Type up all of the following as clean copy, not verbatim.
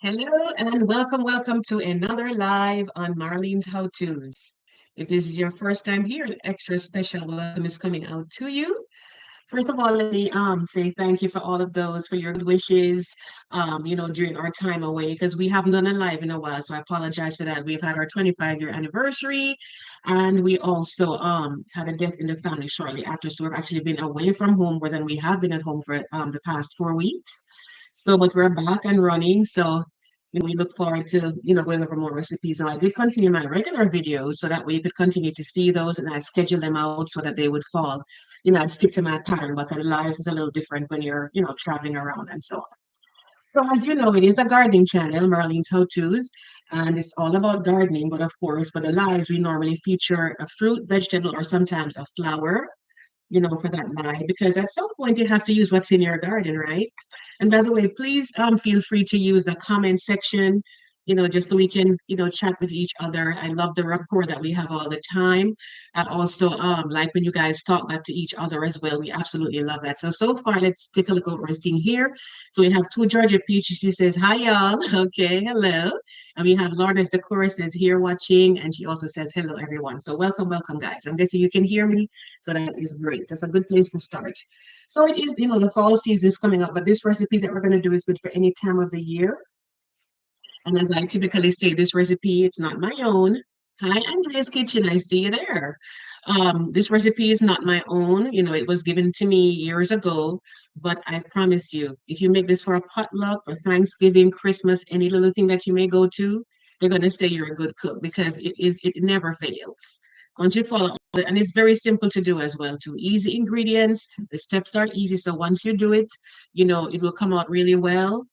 Hello and welcome to another live on Marlene's How To's. If this is your first time here, an extra special welcome is coming out to you. First of all, let me say thank you for all of those for your good wishes, during our time away because we haven't done a live in a while. So I apologize for that. We've had our 25-year anniversary, and we also had a death in the family shortly after. So we've actually been away from home more than we have been at home for the past 4 weeks. So, but we're back and running. So, we look forward to, going over more recipes. And I did continue my regular videos so that way you could continue to see those and I'd schedule them out so that they would fall. I'd stick to my pattern, but the lives is a little different when you're, traveling around and so on. So as you know, it is a gardening channel, Marlene's How To's, and it's all about gardening. But of course, for the lives, we normally feature a fruit, vegetable, or sometimes a flower, for that lie, because at some point you have to use what's in your garden, right? And by the way, please feel free to use the comment section, just so we can, chat with each other. I love the rapport that we have all the time. And also, like when you guys talk back to each other as well. We absolutely love that. So far, let's take a look at what we're seeing here. So we have two Georgia Peaches. She says, hi, y'all. Okay, hello. And we have Lorna Decor says, here watching. And she also says, hello, everyone. So welcome, guys. I'm guessing you can hear me. So that is great. That's a good place to start. So it is, the fall season is coming up, but this recipe that we're going to do is good for any time of the year. And as I typically say, this recipe, it's not my own. Hi, Andrea's Kitchen. I see you there. This recipe is not my own. It was given to me years ago, but I promise you, if you make this for a potluck or Thanksgiving, Christmas, any little thing that you may go to, they're going to say you're a good cook because it never fails. Once you follow it, and it's very simple to do as well, too. Easy ingredients, the steps are easy. So once you do it, it will come out really well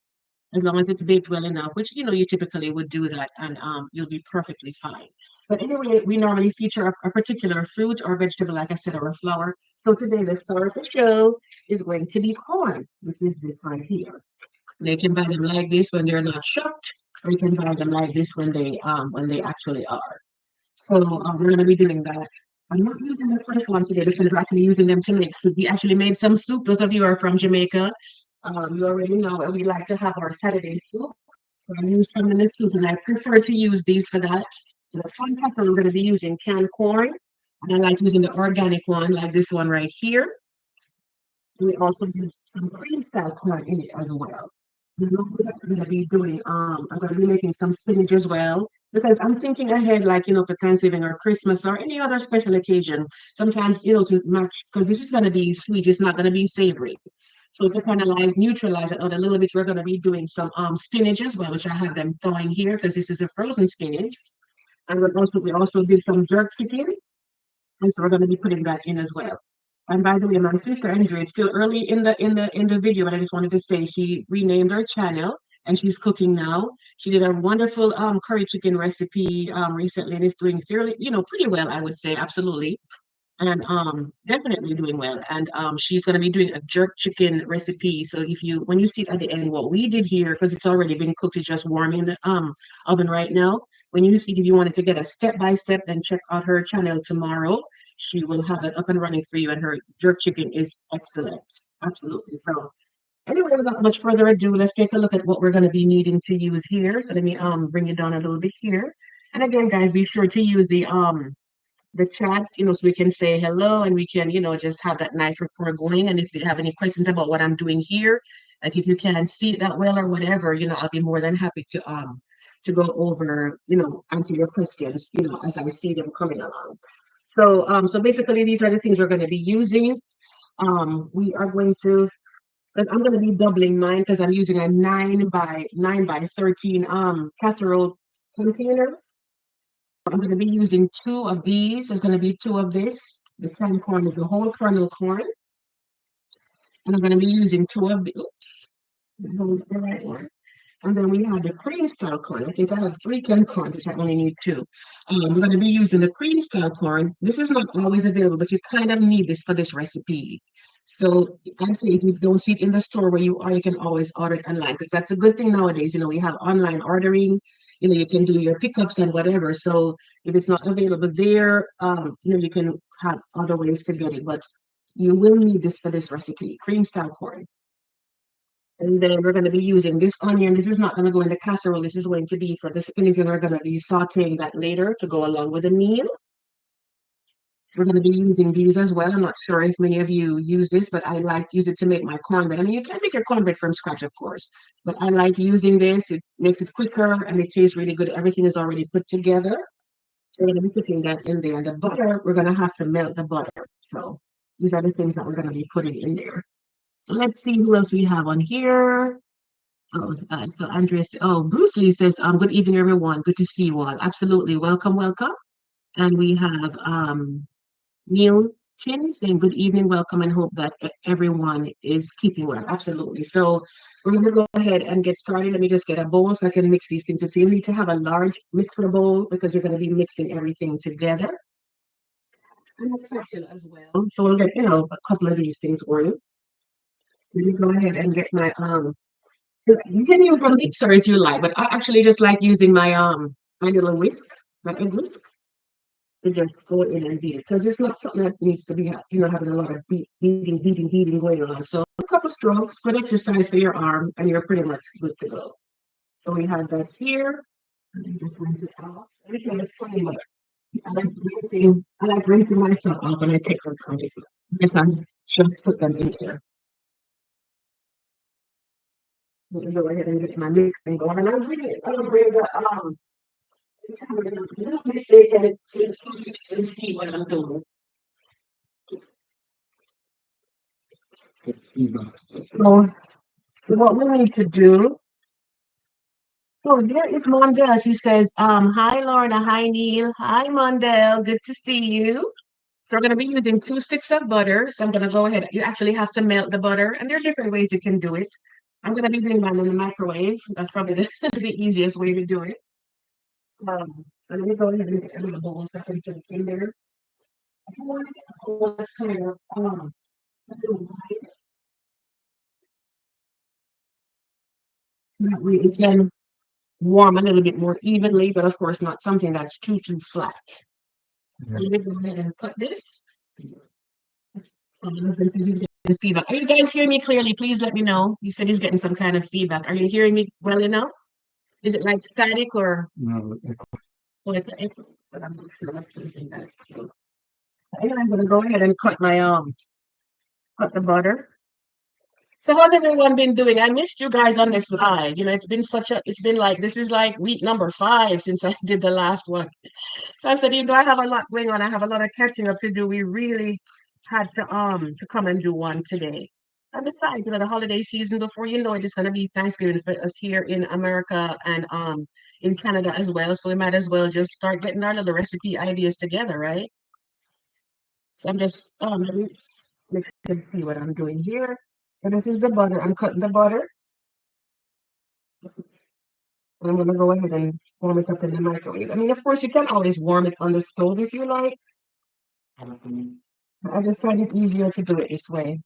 as long as it's baked well enough, which you typically would do that, and you'll be perfectly fine. But anyway, we normally feature a particular fruit or vegetable, like I said, or a flower. So today, the star of the show is going to be corn, which is this right here. They can buy them like this when they're not shucked, or you can buy them like this when they actually are. So we're going to be doing that. I'm not using the fresh one today because we're actually using them to make soup. We actually made some soup. Those of you who are from Jamaica, you already know that we like to have our Saturday soup. So I use some in the soup, and I prefer to use these for that. The corn casserole, we're going to be using canned corn, and I like using the organic one, like this one right here. We also use some cream style corn in it as well. I'm going to be doing, I'm going to be making some spinach as well because I'm thinking ahead, like, for Thanksgiving or Christmas or any other special occasion. Sometimes, to match, because this is going to be sweet, it's not going to be savory. So to kind of like neutralize it out a little bit, we're going to be doing some spinach as well, which I have them thawing here because this is a frozen spinach. And we also did some jerk chicken, and so we're going to be putting that in as well. And by the way, my sister Andrea, it's still early in the video, but I just wanted to say she renamed her channel and she's cooking now. She did a wonderful curry chicken recipe recently and it's doing fairly, pretty well, I would say, absolutely. And definitely doing well. And she's gonna be doing a jerk chicken recipe. So when you see it at the end, what we did here, because it's already been cooked, it's just warm in the oven right now. When you see, if you wanted to get a step by step, then check out her channel tomorrow. She will have it up and running for you, and her jerk chicken is excellent. Absolutely. So anyway, without much further ado, let's take a look at what we're going to be needing to use here. So let me bring it down a little bit here. And again, guys, be sure to use the chat, so we can say hello and we can, just have that nice rapport going. And if you have any questions about what I'm doing here, like if you can't see it that well or whatever, I'll be more than happy to go over, answer your questions, as I see them coming along. So basically these are the things we're going to be using. We are going to, because I'm going to be doubling mine because I'm using a 9 by 13 casserole container. I'm going to be using two of these. There's going to be two of this. The canned corn is a whole kernel corn. And I'm going to be using two of the, oops, the right one. And then we have the cream style corn. I think I have three canned corns, which I only need two. We're going to be using the cream style corn. This is not always available, but you kind of need this for this recipe. So I say if you don't see it in the store where you are, you can always order it online because that's a good thing nowadays. We have online ordering. You can do your pickups and whatever. So if it's not available there, you can have other ways to get it. But you will need this for this recipe, cream style corn. And then we're going to be using this onion. This is not going to go in the casserole. This is going to be for the spinach, and we're going to be sauteing that later to go along with the meal. We're going to be using these as well. I'm not sure if many of you use this, but I like to use it to make my cornbread. I mean, you can make your cornbread from scratch, of course, but I like using this. It makes it quicker and it tastes really good. Everything is already put together. So we're going to be putting that in there. And the butter, we're going to have to melt the butter. So these are the things that we're going to be putting in there. So let's see who else we have on here. Oh, so Andrea, Bruce Lee says, good evening, everyone. Good to see you all. Absolutely. Welcome, welcome. And we have Neil Chin saying, good evening, welcome, and hope that everyone is keeping well. Absolutely. So we're going to go ahead and get started. Let me just get a bowl so I can mix these things. So you need to have a large mixer bowl because you're going to be mixing everything together. And a spatula as well. So we'll get, a couple of these things for you. Let me go ahead and get my you can use a mixer if you like, but I actually just like using my little whisk, my egg whisk, to just go in and beat it because it's not something that needs to be having a lot of beating going on. So a couple strokes, good exercise for your arm, and you're pretty much good to go. So we have that here. And then just rinse it off. Everything is 20 minutes. I like rinsing myself off when I take them from this. This one, just put them in there. Let me go ahead and get my mixing going. And I'm bring the see what I'm doing. So what we need to do. Oh, there is Mondell. She says, hi Lorna, hi Neil, hi Mondell, good to see you. So we're going to be using 2 sticks of butter. So I'm going to go ahead. You actually have to melt the butter, and there are different ways you can do it. I'm going to be doing mine in the microwave. That's probably the, the easiest way to do it. So let me go ahead and get a little bowl so I can put it in there. I want to get a bowl that's kind of a little wide. That way it can warm a little bit more evenly, but of course not something that's too flat. Let me go ahead and cut this. My husband says he's getting feedback. Are you guys hearing me clearly? Please let me know. You said he's getting some kind of feedback. Are you hearing me well enough? Is it like static or? No, well, it's an echo, but I'm not sure what's using that. Anyway, I'm gonna go ahead and cut the butter. So how's everyone been doing? I missed you guys on this live. It's been like this is like week number 5 since I did the last one. So I said, even though I have a lot going on, I have a lot of catching up to do. We really had to come and do one today. And besides, the holiday season before you know it, it's gonna be Thanksgiving for us here in America and in Canada as well. So we might as well just start getting our little recipe ideas together, right? So I'm just let me make sure you can see what I'm doing here. And this is the butter. I'm cutting the butter. And I'm gonna go ahead and warm it up in the microwave. I mean, of course, you can always warm it on the stove if you like. I just find it easier to do it this way.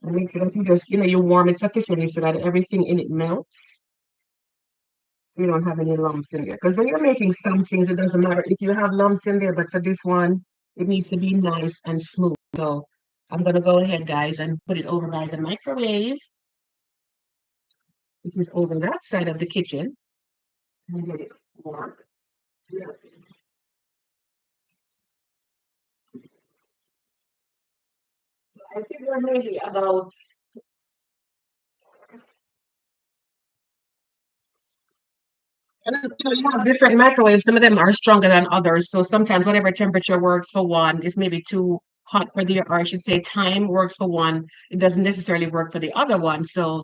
And make sure that you warm it sufficiently so that everything in it melts. You don't have any lumps in there. Because when you're making some things, it doesn't matter if you have lumps in there, but for this one, it needs to be nice and smooth. So I'm gonna go ahead, guys, and put it over by the microwave, which is over that side of the kitchen, and get it warm. I think we're maybe about. And you have different microwaves. Some of them are stronger than others. So sometimes whatever temperature works for one is maybe too hot for the, or I should say, time works for one. It doesn't necessarily work for the other one. So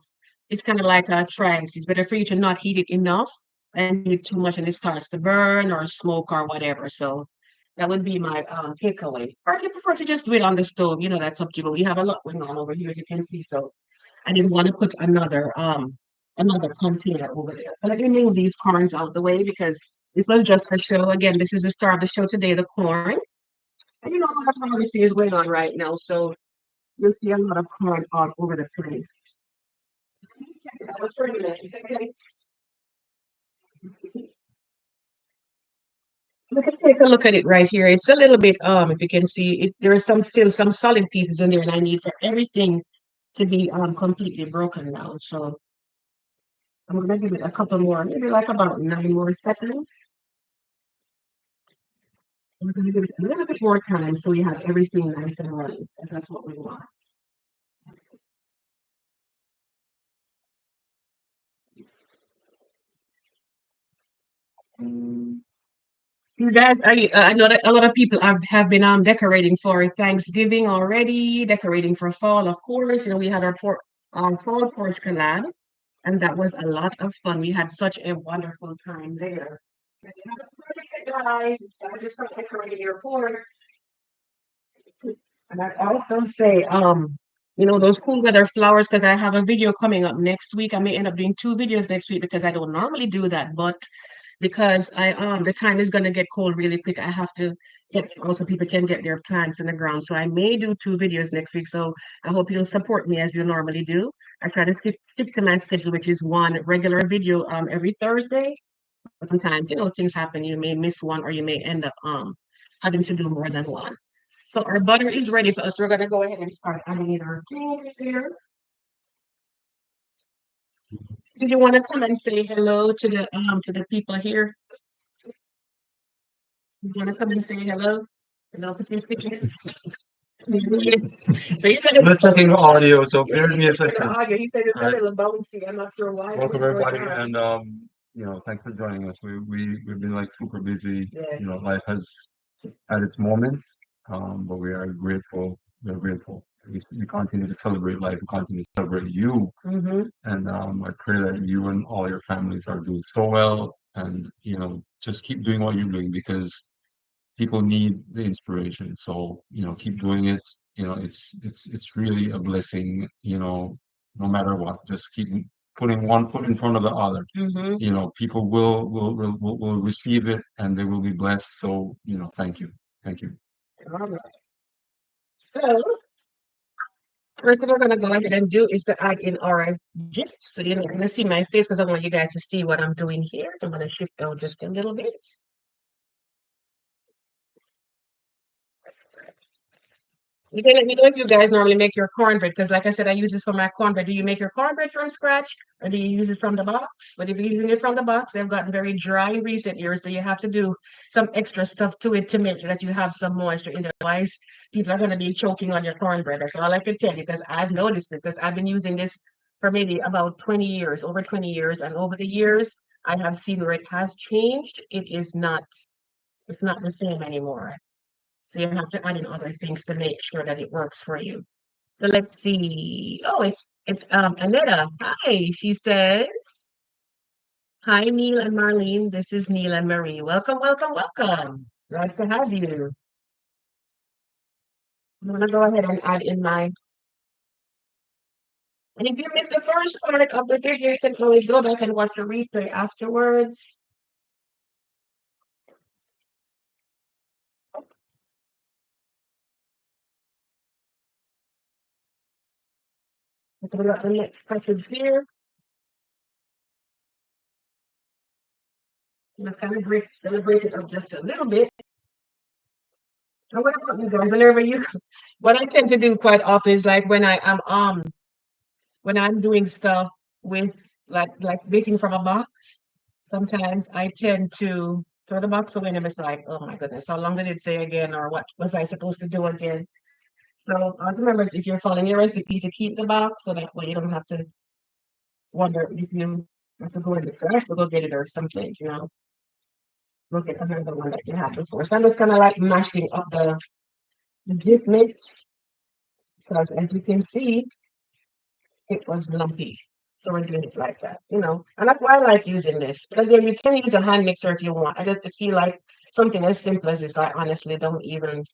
it's kind of like a triangle. It's better for you to not heat it enough and heat too much and it starts to burn or smoke or whatever. So that would be my takeaway. Or if you prefer to just do it on the stove, that's up to you. But we have a lot going on over here, as you can see. So I didn't want to put another container over there. So let me move these corns out the way because this was just for show. Again, this is the star of the show today, the corn. And a lot of harvesting is going on right now, so you'll see a lot of corn all over the place. That was pretty nice. Okay. We can take a look at it right here. It's a little bit if you can see it, there are still some solid pieces in there, and I need for everything to be completely broken down. So I'm gonna give it a couple more, maybe like about 9 more seconds. We're gonna give it a little bit more time so we have everything nice and ready. And that's what we want. You guys, I know that a lot of people have been decorating for Thanksgiving already, decorating for fall, of course. We had our fall porch collab, and that was a lot of fun. We had such a wonderful time there. If you haven't started yet, guys, just start decorating your porch. And I also say, those cool weather flowers, because I have a video coming up next week. I may end up doing 2 videos next week because I don't normally do that, but because the time is gonna get cold really quick, I have to get also people can get their plants in the ground. So I may do 2 videos next week. So I hope you'll support me as you normally do. I try to stick to my schedule, which is one regular video every Thursday. Sometimes, things happen. You may miss one or you may end up having to do more than one. So our butter is ready for us. We're gonna go ahead and start adding in our cream here. Did you want to come and say hello to the people here? You want to come and say hello? Hello, Patricia. So you said Let's checking the audio, so bear with me a the second. audio. He said it's a All right. little bouncy. I'm not sure why. Welcome What's going everybody, on? and thanks for joining us. We've been like super busy. Yes. Life has had its moments, but we are grateful. We're grateful. We continue to celebrate life. We continue to celebrate you, Mm-hmm. and I pray that you and all your families are doing so well, and just keep doing what you're doing because people need the inspiration. So, keep doing it. It's really a blessing, no matter what. Just keep putting one foot in front of the other. Mm-hmm. People will receive it and they will be blessed. So, thank you. Thank you. All right. So first thing we're gonna go ahead and do is to add in our dip. So you're not gonna see my face because I want you guys to see what I'm doing here. So I'm gonna shift out just a little bit. You can let me know if you guys normally make your cornbread, because like I said, I use this for my cornbread. Do you make your cornbread from scratch or do you use it from the box? But if you're using it from the box, they've gotten very dry in recent years, so you have to do some extra stuff to it to make sure that you have some moisture in there. Otherwise, people are going to be choking on your cornbread. That's all I can tell you because I've noticed it because I've been using this for maybe about 20 years, over 20 years, and over the years, I have seen where it has changed. It's not the same anymore. So you have to add in other things to make sure that it works for you. So let's see. Oh, it's Anita. Hi, she says. Hi, Neil and Marlene. This is Neil and Marie. Welcome, welcome, welcome. Glad to have you. I'm gonna go ahead and add in my. And if you missed the first part of the video, you can always go back and watch the replay afterwards. We got the next passage here. I'm gonna celebrate it up just a little bit. And what about you guys? Whenever you, what I tend to do quite often is like when I'm doing stuff with like baking from a box, sometimes I tend to throw the box away and it's like, oh my goodness, how long did it say again, or what was I supposed to do again? So I remember if you're following your recipe to keep the box, so that way you don't have to wonder if you have to go in the trash to go get it or something, Look at another one that you had before. So I'm just kind of like mashing up the dip mix because as you can see, it was lumpy. So we're doing it like that. And that's why I like using this. But again, you can use a hand mixer if you want. I just feel like something as simple as this, I honestly don't even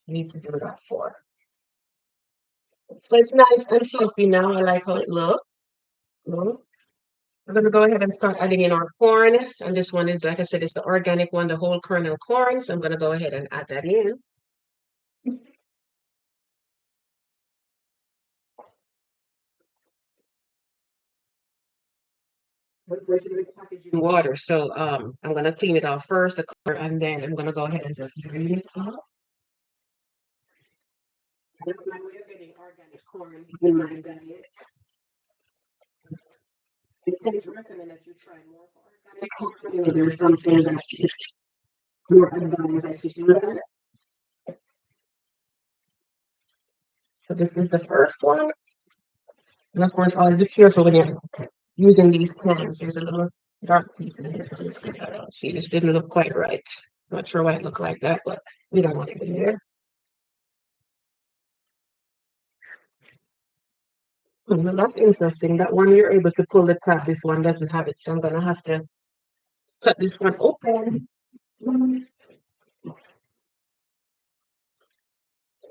need to do that for. So it's nice and fluffy now. I like how it looks. We're going to go ahead and start adding in our corn. And this one is, like I said, it's the organic one, the whole kernel corn. So I'm going to go ahead and add that in. This package in water. So I'm going to clean it off first, the corn, and then I'm going to go ahead and just drain it off. That's my way of getting organic corn in my diet. It tends to recommend that you try more for organic corn. You know, there's some things that it's more advised that you do that. So this is the first one. And of course, always be careful when you're using these cans. There's a little dark piece in here. See, this didn't look quite right. Not sure why it looked like that, but we don't want it in there. Well, that's interesting. That one you're able to pull the tab. This one doesn't have it, so I'm gonna have to cut this one open.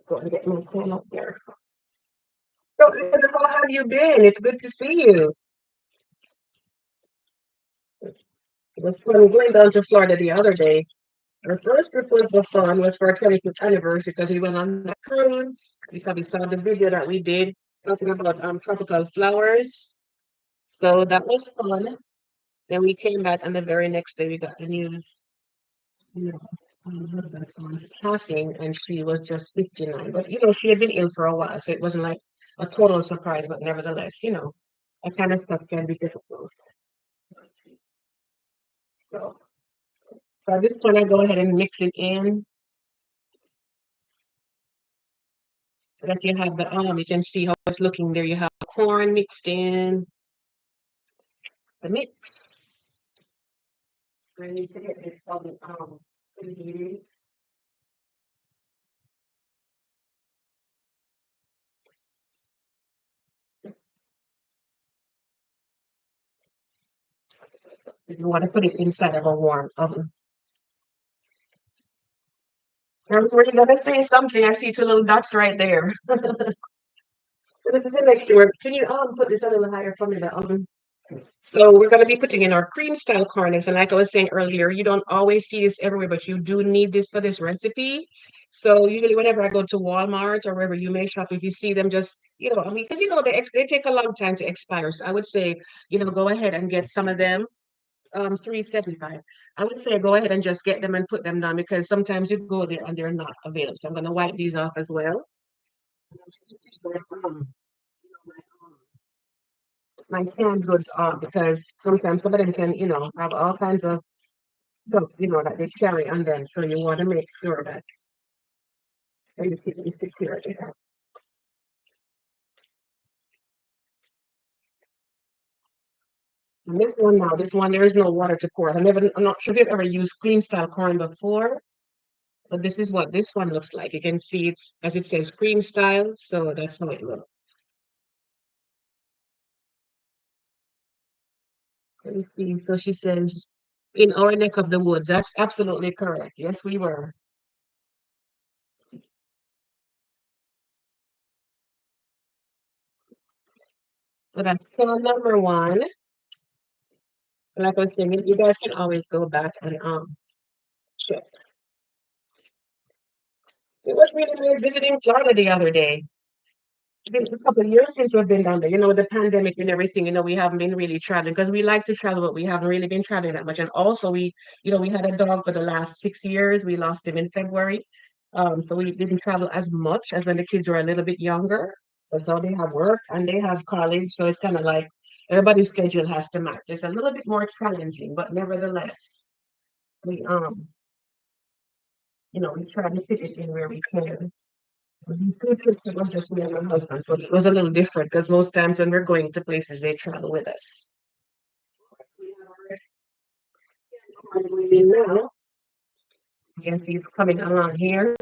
Go and get my can up there. So, how have you been? It's good to see you. It was fun going down to Florida the other day. Our first trip was the fun was for our 25th anniversary because we went on the cruise. You probably saw the video that we did talking about tropical flowers. So that was fun. Then we came back, and the very next day we got the news, you know, husband passing, and she was just 59. But she had been ill for a while, so it wasn't like a total surprise. But nevertheless, that kind of stuff can be difficult. So, so at this point, I go ahead and mix it in so that you have you can see how it's looking there. You have corn mixed in the mix. I need to get this preheated. If you want to put it inside of a warm oven. I'm really gonna say something. I see two little dots right there. So this is the next word. Can you put this a little higher for me, the oven? So we're going to be putting in our cream style corners. And like I was saying earlier, you don't always see this everywhere, but you do need this for this recipe. So usually whenever I go to Walmart or wherever you may shop, if you see them just, I mean, because they take a long time to expire. So I would say, go ahead and get some of them. 375. I would say go ahead and just get them and put them down because sometimes you go there and they're not available. So I'm going to wipe these off as well. Um, my canned goods off because sometimes some of them can, have all kinds of stuff, that they carry on them. So you want to make sure that you keep them secure. And this one, there is no water to pour. I'm not sure if you've ever used cream style corn before, but this is what this one looks like. You can see it as it says cream style, so that's how it looks. Let me see. So she says, in our neck of the woods. That's absolutely correct. Yes, we were. So that's can number one. Like I was saying, you guys can always go back and check. It was really nice visiting Florida the other day. It's been a couple of years since we've been down there. With the pandemic and everything, we haven't been really traveling because we like to travel, but we haven't really been traveling that much. And also, we had a dog for the last 6 years. We lost him in February. So we didn't travel as much as when the kids were a little bit younger. But now they have work and they have college, so it's kind of like everybody's schedule has to match. It's a little bit more challenging, but nevertheless, we we try to fit it in where we can. These two trips, it was just me and my husband, so it was a little different because most times when we're going to places, they travel with us. We have our now. You can see it's coming along here.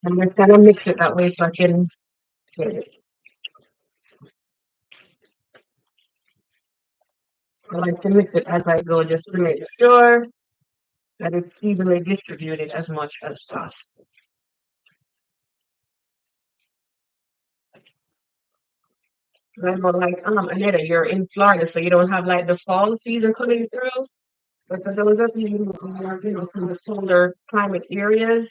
I'm just gonna mix it that way so I can get it. I like to mix it as I go just to make sure that it's evenly distributed as much as possible. Remember, like Anita, you're in Florida, so you don't have like the fall season coming through. But for those of you who are, from the colder climate areas,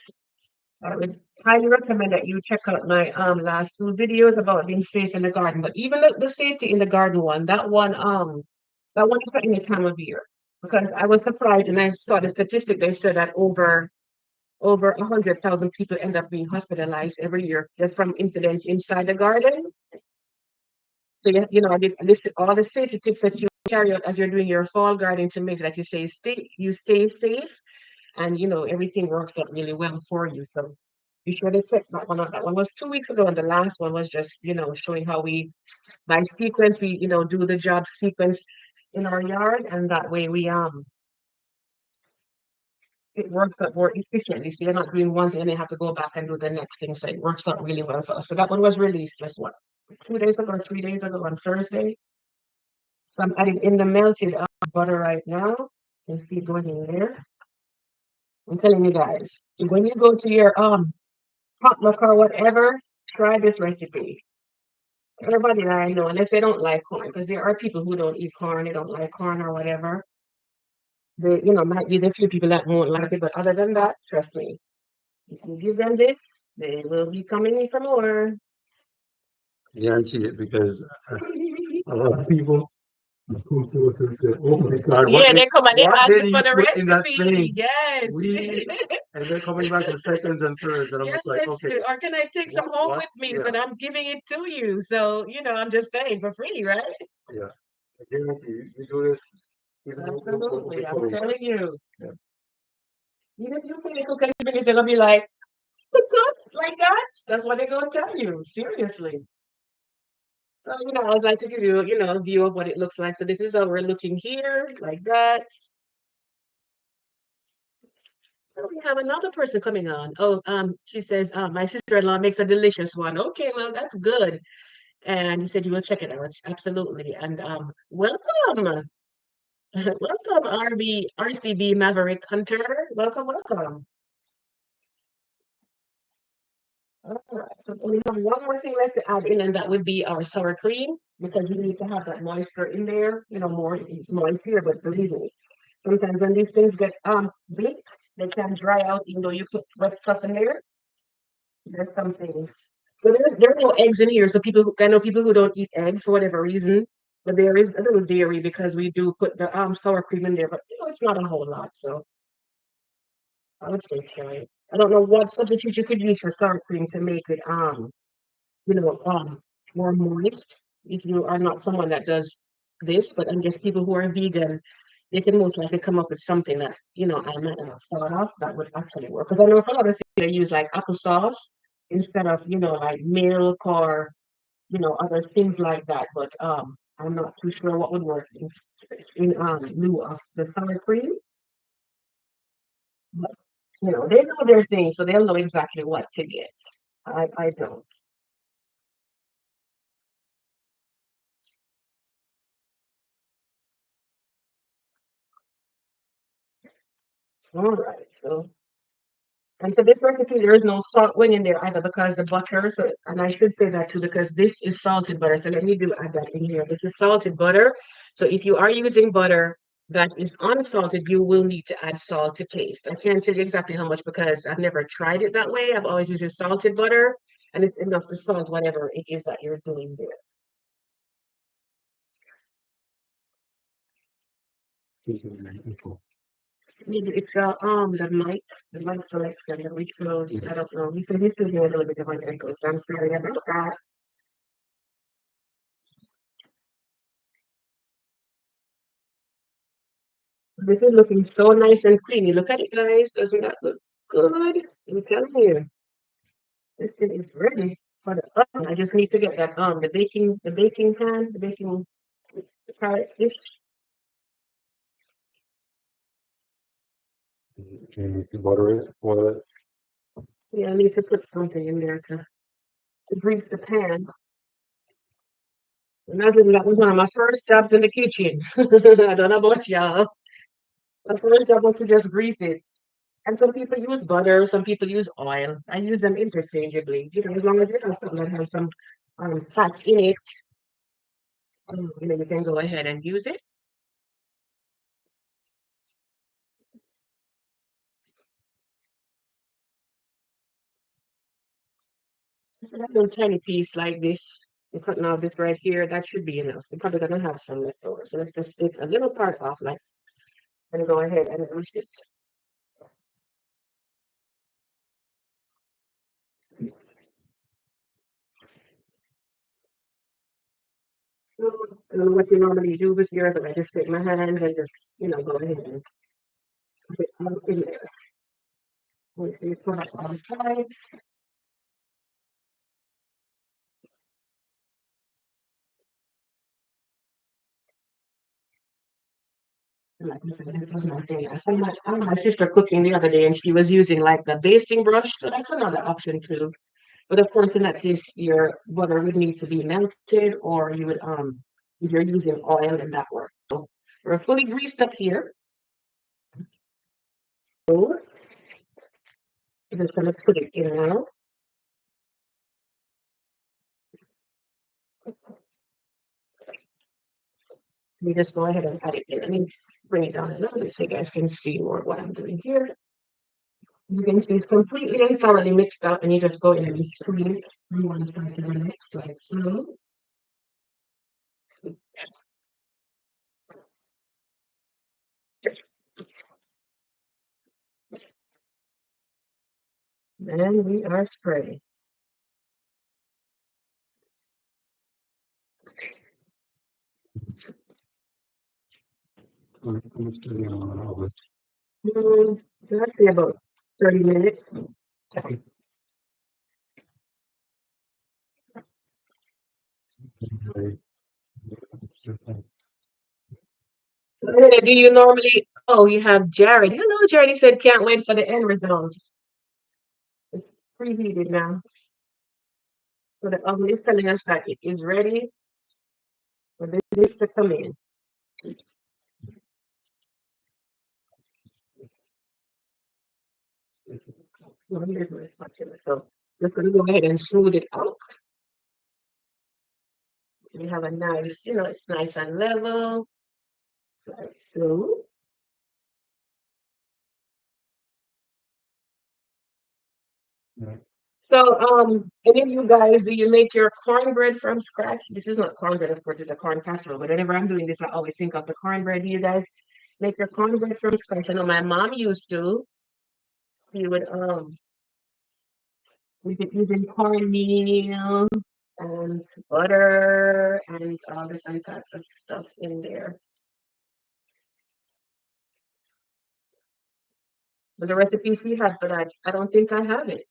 I would highly recommend that you check out my last two videos about being safe in the garden. But even the safety in the garden one, that one is for any time of year. Because I was surprised and I saw the statistic they said that over over 100,000 people end up being hospitalized every year just from incidents inside the garden. So I did list all the safety tips that you carry out as you're doing your fall garden to make sure that you stay safe, and everything works out really well for you. So be sure to check that one out. That one was 2 weeks ago, and the last one was just showing how we by sequence we do the job sequence in our yard, and that way we it works out more efficiently. So you're not doing one thing and then have to go back and do the next thing. So it works out really well for us. So that one was released just what 2 days ago or 3 days ago on Thursday. So I'm adding in the melted butter right now. You can see it going in there. I'm telling you guys, when you go to your potluck or whatever, try this recipe. Everybody that I know, unless they don't like corn, because there are people who don't eat corn, they don't like corn or whatever. They, might be the few people that won't like it, but other than that, trust me, if you give them this, they will be coming in for more. Guarantee it because a lot of people come to us and say, "Oh my God, Yeah, they come and they what ask did you you for the put in that recipe. thing? Yes. We," and they're coming back with seconds and thirds, and I'm just like, Yes. "Okay, Or can I take some home what? with me? So Yeah, that I'm giving it to you. So, I'm just saying for free, right? yeah. I guarantee you do this, even with the Absolutely. I'm clothes. telling you. Yeah, Even if you think cook anything, they're gonna be like, cook like that. That's what they're gonna tell you. Seriously. So, I was like to give you, a view of what it looks like. So this is how we're looking here, like that. Oh, we have another person coming on. Oh, she says, my sister-in-law makes a delicious one. Okay, well, that's good. And you said you will check it out. Absolutely. And welcome. Welcome, RCB Maverick Hunter. Welcome, welcome. All right. So we have one more thing left to add in, and that would be our sour cream, because we need to have that moisture in there. More it's moist here, but believe me, sometimes when these things get baked, they can dry out, even though you put wet stuff in there. There's some things. So there's no eggs in here. So I know people who don't eat eggs for whatever reason, but there is a little dairy because we do put the sour cream in there, but it's not a whole lot. So I would say try it. I don't know what substitute you could use for sour cream to make it you know, um, more moist if you are not someone that does this, but I guess people who are vegan, they can most likely come up with something that, I might not have thought of that would actually work. Because I know for other things they use like applesauce instead of, like milk or, other things like that. But I'm not too sure what would work in lieu of the sour cream. But, they know their thing, so they'll know exactly what to get. I don't. All right. So and for this recipe, there is no salt wing in there either because the butter. So, and I should say that too because this is salted butter. So let me do add that in here. This is salted butter. So if you are using butter that is unsalted, you will need to add salt to taste. I can't tell you exactly how much because I've never tried it that way. I've always used salted butter, and it's enough to salt whatever it is that you're doing there. Maybe it's the mic selection that we chose. I don't know. We can used to do a little bit of an echo, so I'm sorry about that. This is looking so nice and creamy. Look at it, guys. Doesn't that look good? I'm telling you, this thing is ready for the oven. I just need to get that the baking pan, the baking carrot dish. you need to butter it, boil it. Yeah, I need to put something in there to grease the pan. And that was one of my first jobs in the kitchen. I don't know about y'all. My first job was to just grease it. And some people use butter, some people use oil. I use them interchangeably. As long as you have something that has some fat in it, you can go ahead and use it. A little tiny piece like this. You're cutting out this right here. That should be enough. You're probably gonna have some left over. So let's just take a little part off, like, and go ahead and grease it. I don't know what you normally do with yours, but I just take my hand and just, go ahead and put it all in there. Once you put it on side, and like I said, this is my thing. I saw my sister cooking the other day, and she was using like the basting brush, so that's another option too. But of course, in that case, your butter would need to be melted, or you would if you're using oil, then that works. So we're fully greased up here. So we're just gonna put it in now. You just go ahead and add it in. Let me bring it down a little bit so you guys can see more what I'm doing here. You can see it's completely and thoroughly mixed up, and you just go in and squeeze it. You want to try to mix like so. And we are spreading. Mm, let's say about 30 minutes. Do you normally? Oh, you have Jared. Hello, Jared. He said can't wait for the end result. It's preheated now. So the oven is telling us that it is ready for this dish to come in. So here's my spatula. So just gonna go ahead and smooth it out. So we have a nice, it's nice and level. Like so. So, any of you guys, do you make your cornbread from scratch? This is not cornbread, of course, it's a corn casserole. But whenever I'm doing this, I always think of the cornbread. Do you guys make your cornbread from scratch? I know my mom used to. She would using cornmeal and butter and all different types of stuff in there. But the recipe she had for that, I don't think I have it.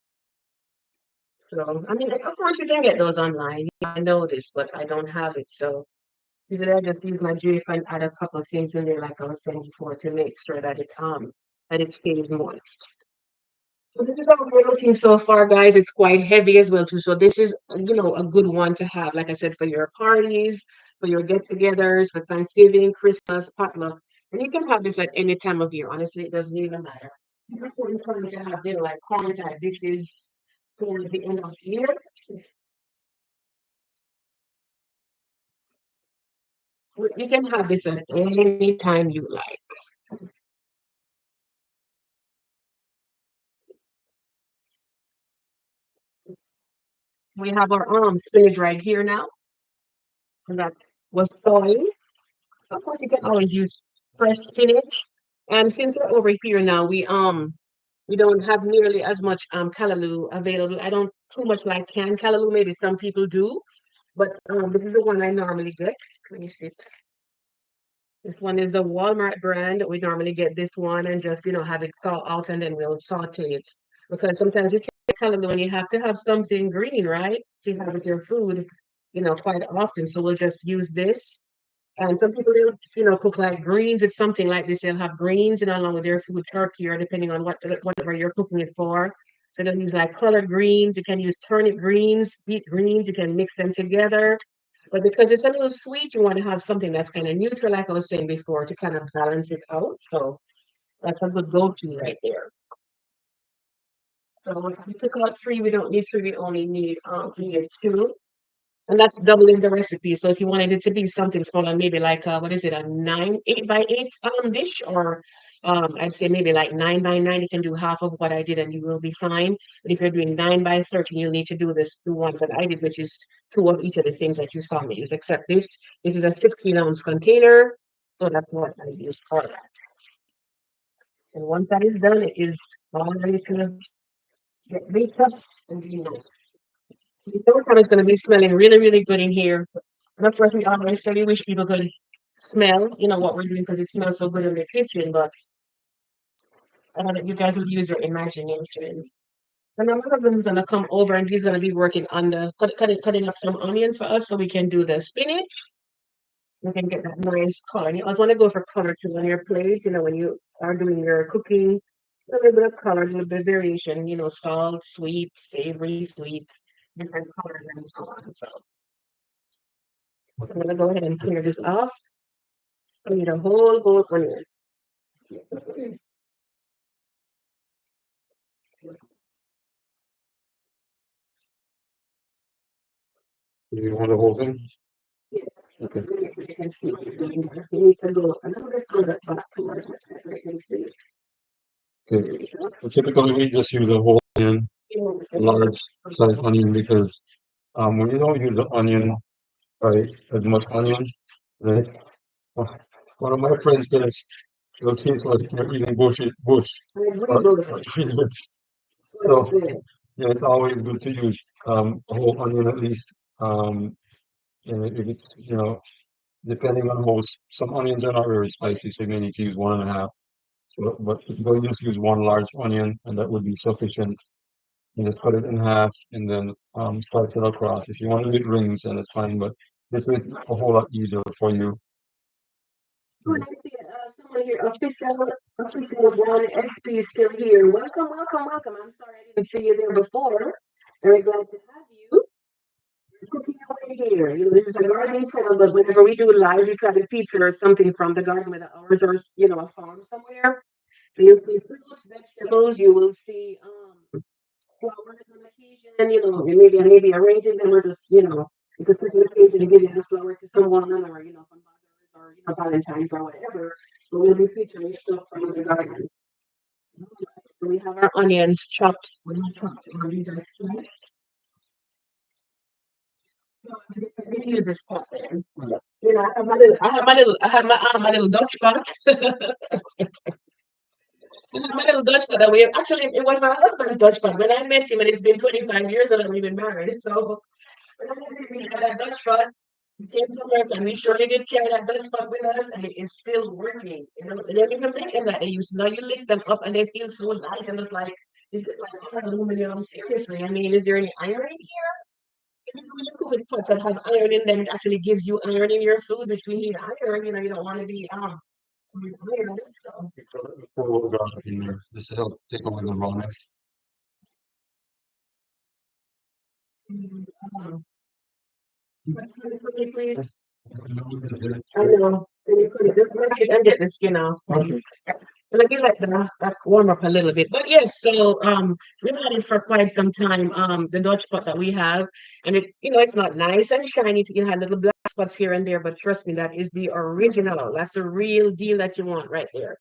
So, I mean, of course, you can get those online. I know this, but I don't have it. So, usually I just use my juice and add a couple of things in there, like I was saying before, to make sure that it stays moist. So this is how we're looking so far, guys. It's quite heavy as well too. So this is, a good one to have, like I said, for your parties, for your get-togethers, for Thanksgiving, Christmas, potluck, and you can have this at any time of year. Honestly, it doesn't even matter. It's important for you to have dinner like corn type dishes towards the end of the year. You can have this at any time you like. We have our spinach right here now, and that was thawing. Of course, you can always use fresh spinach. And since we're over here now, we don't have nearly as much callaloo available. I don't too much like canned callaloo. Maybe some people do, but this is the one I normally get. Let me see. This one is the Walmart brand. We normally get this one and just have it thaw out, and then we'll saute it because sometimes you can't callaloo and you have to have something green, right? To have with your food, quite often. So we'll just use this. And some people, they'll, cook like greens. It's something like this. They'll have greens, along with their food, turkey, or depending on whatever you're cooking it for. So they'll use like colored greens. You can use turnip greens, beet greens. You can mix them together. But because it's a little sweet, you want to have something that's kind of neutral, like I was saying before, to kind of balance it out. So that's a good go-to right there. So if we took out three, we don't need three. We only need two. And that's doubling the recipe. So if you wanted it to be something smaller, maybe like what is it, a 8 by 8 dish, or I'd say maybe like 9 by 9, you can do half of what I did and you will be fine. But if you're doing 9 by 13, you'll need to do this two ones that I did, which is two of each of the things that you saw me use, except this is a 16-ounce container. So that's what I use for that. And once that is done, it is all ready to get baked up and be nice. The sourdough is going to be smelling really, really good in here. And of course, we always say we wish people could smell, what we're doing because it smells so good in the kitchen. But I know that you guys will use your imagination. And then my husband's gonna come over and he's gonna be working on cutting up some onions for us so we can do the spinach. We can get that nice color. And you always want to go for color too on your plate, when you are doing your cooking. A little bit of color, a little bit of variation, salt, sweet, savory, sweet, different colors and so on. So I'm gonna go ahead and clear this off. I need a whole onion. You want the whole thing? Yes. Okay. So you can see what you're doing there. You need to go a little bit further back towards this so you can see. Okay. So typically we just use a whole onion, a large sized onion because when you don't use the onion, right, as much onion, right? uh, One of my friends says it'll taste like you're eating bush or trees. So yeah, it's always good to use a whole onion at least. And if it's depending on most, some onions are not very spicy, so you may need to use one and a half. So, but if you go just use one large onion, and that would be sufficient. You just cut it in half and then slice it across. If you want to get rings, then it's fine, but this is a whole lot easier for you. When I see someone here, official one SP is still here. Welcome, welcome, welcome. I'm sorry I didn't see you there before. Very glad to have you. Cooking away here. This is a gardening channel, but whenever we do live, we try to feature something from the garden, whether ours or a farm somewhere. So you'll see fruits, vegetables. You will see flowers on occasion. Maybe arranging them or just it's a special occasion to give you the flower to someone or from mothers or Valentine's or whatever. But we'll be featuring stuff from the garden. So we have our onions chopped. When you chop them, these are sliced. We use this pot there. I have my little Dutch pot. I have my little Dutch pot that we actually it was my husband's Dutch pot. When I met him, and it's been 25 years and we've been married. So when I met him, we had a Dutch pot. We came to work and we surely did carry that Dutch pot with us, and it is still working. They don't even make them like they used to. Now you lift them up and they feel so light and it's like, is it like aluminum? Seriously, I mean, is there any iron in here? When you cook with pots that have iron in them, it actually gives you iron in your food, which we need iron. You don't want to be with iron. So, Put a little garlic in there just to help take away the rawness. um, please. I know. Then you could just make it and get the skin off. And I give that warm up a little bit. But yes, so we've had it for quite some time. The Dutch pot that we have, and it's not nice and shiny. You have little black spots here and there, but trust me, that is the original. That's the real deal that you want right there.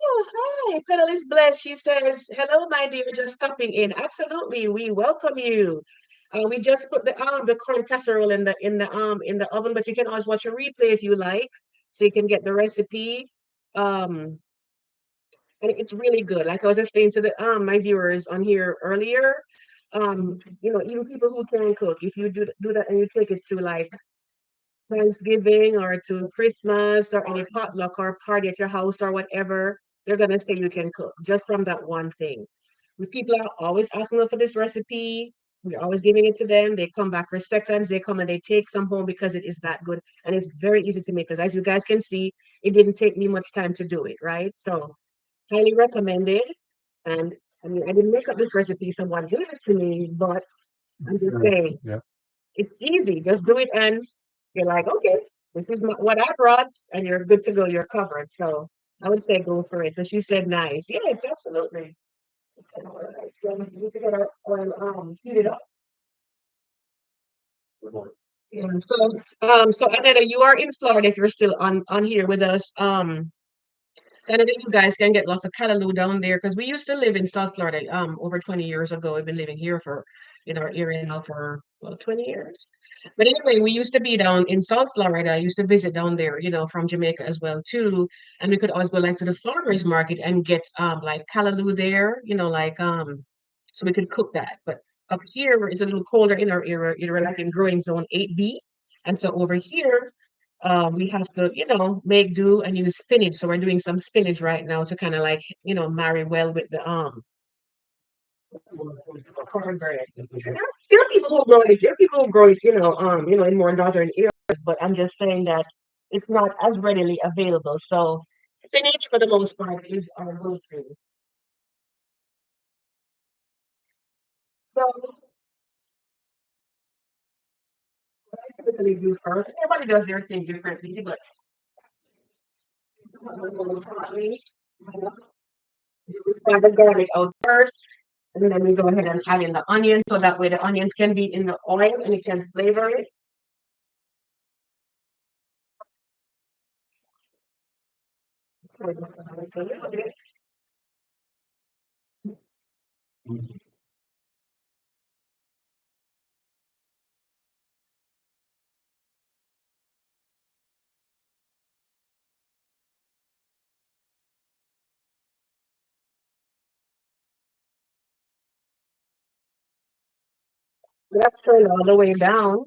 Oh, hi, Petal is blessed. She says, "Hello, my dear, just stopping in. Absolutely, we welcome you. We just put the corn casserole in the oven, but you can always watch a replay if you like, so you can get the recipe. Um, and it's really good. Like I was explaining to the my viewers on here earlier, even people who can cook, if you do that and you take it to like Thanksgiving or to Christmas or any potluck or party at your house or whatever, they're gonna say you can cook just from that one thing. People are always asking us for this recipe. We're always giving it to them. They come back for seconds. They come and they take some home because it is that good. And it's very easy to make because as you guys can see, it didn't take me much time to do it, right? So highly recommended. And I mean, I didn't make up this recipe, someone gave it to me, but I'm just saying Yeah. it's easy. Just do it, and you're like, okay, this is what I brought, and you're good to go. You're covered. So I would say go for it. So she said, nice. Yes, absolutely. All right, so we need to get our oil heated up. Yeah, so Aneta, you are in Florida if you're still on here with us. So I know that you guys can get lots of callaloo down there because we used to live in South Florida over 20 years ago. We've been living here for in our area now for well 20 years. But anyway, we used to be down in South Florida. I used to visit down there, from Jamaica as well too. And we could always go like to the farmers market and get like callaloo there, like so we could cook that. But up here it's a little colder in our area, like in growing zone 8B. And so over here, we have to, make do and use spinach. So we're doing some spinach right now to kind of like, marry well with the cornbread. There are people who grow it. There are people who grow it, in more northern areas. But I'm just saying that it's not as readily available. So spinach, for the most part, is our go-to. So what I typically do first, everybody does their thing differently, but we fry the garlic out first, and then we go ahead and add in the onion, so that way the onions can be in the oil and it can flavor it. Let's turn all the way down.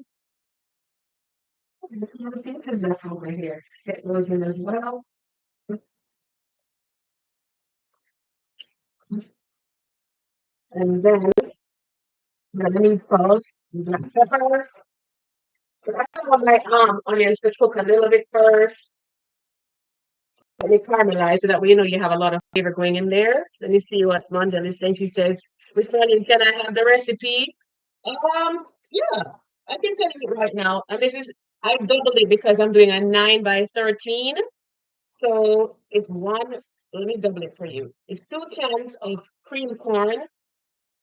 There's some pieces left over here. Get those in as well. And then we're gonna need salt, black pepper. So I want my onions to cook a little bit first. Let me caramelize so that way you have a lot of flavor going in there. Let me see what Mondel is saying. She says, Miss Marlene, can I have the recipe? Yeah, I can tell you right now. And this is I doubled it because I'm doing a 9 by 13. So it's one, let me double it for you. It's 2 cans of cream corn.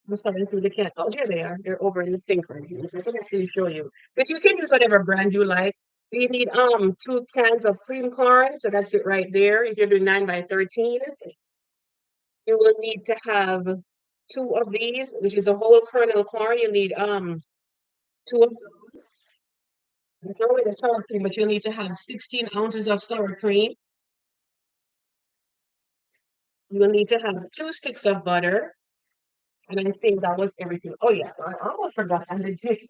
I'm starting through the can. Oh, here they are. They're over in the sink right here. So I can actually show you. But you can use whatever brand you like. You need 2 cans of cream corn. So that's it right there. If you're doing 9 by 13, you will need to have two of these, which is a whole kernel corn. You need two of those. Throw in the sour cream, but you'll need to have 16 ounces of sour cream. You will need to have 2 sticks of butter. And I think that was everything. Oh yeah, I almost forgot. And the dish.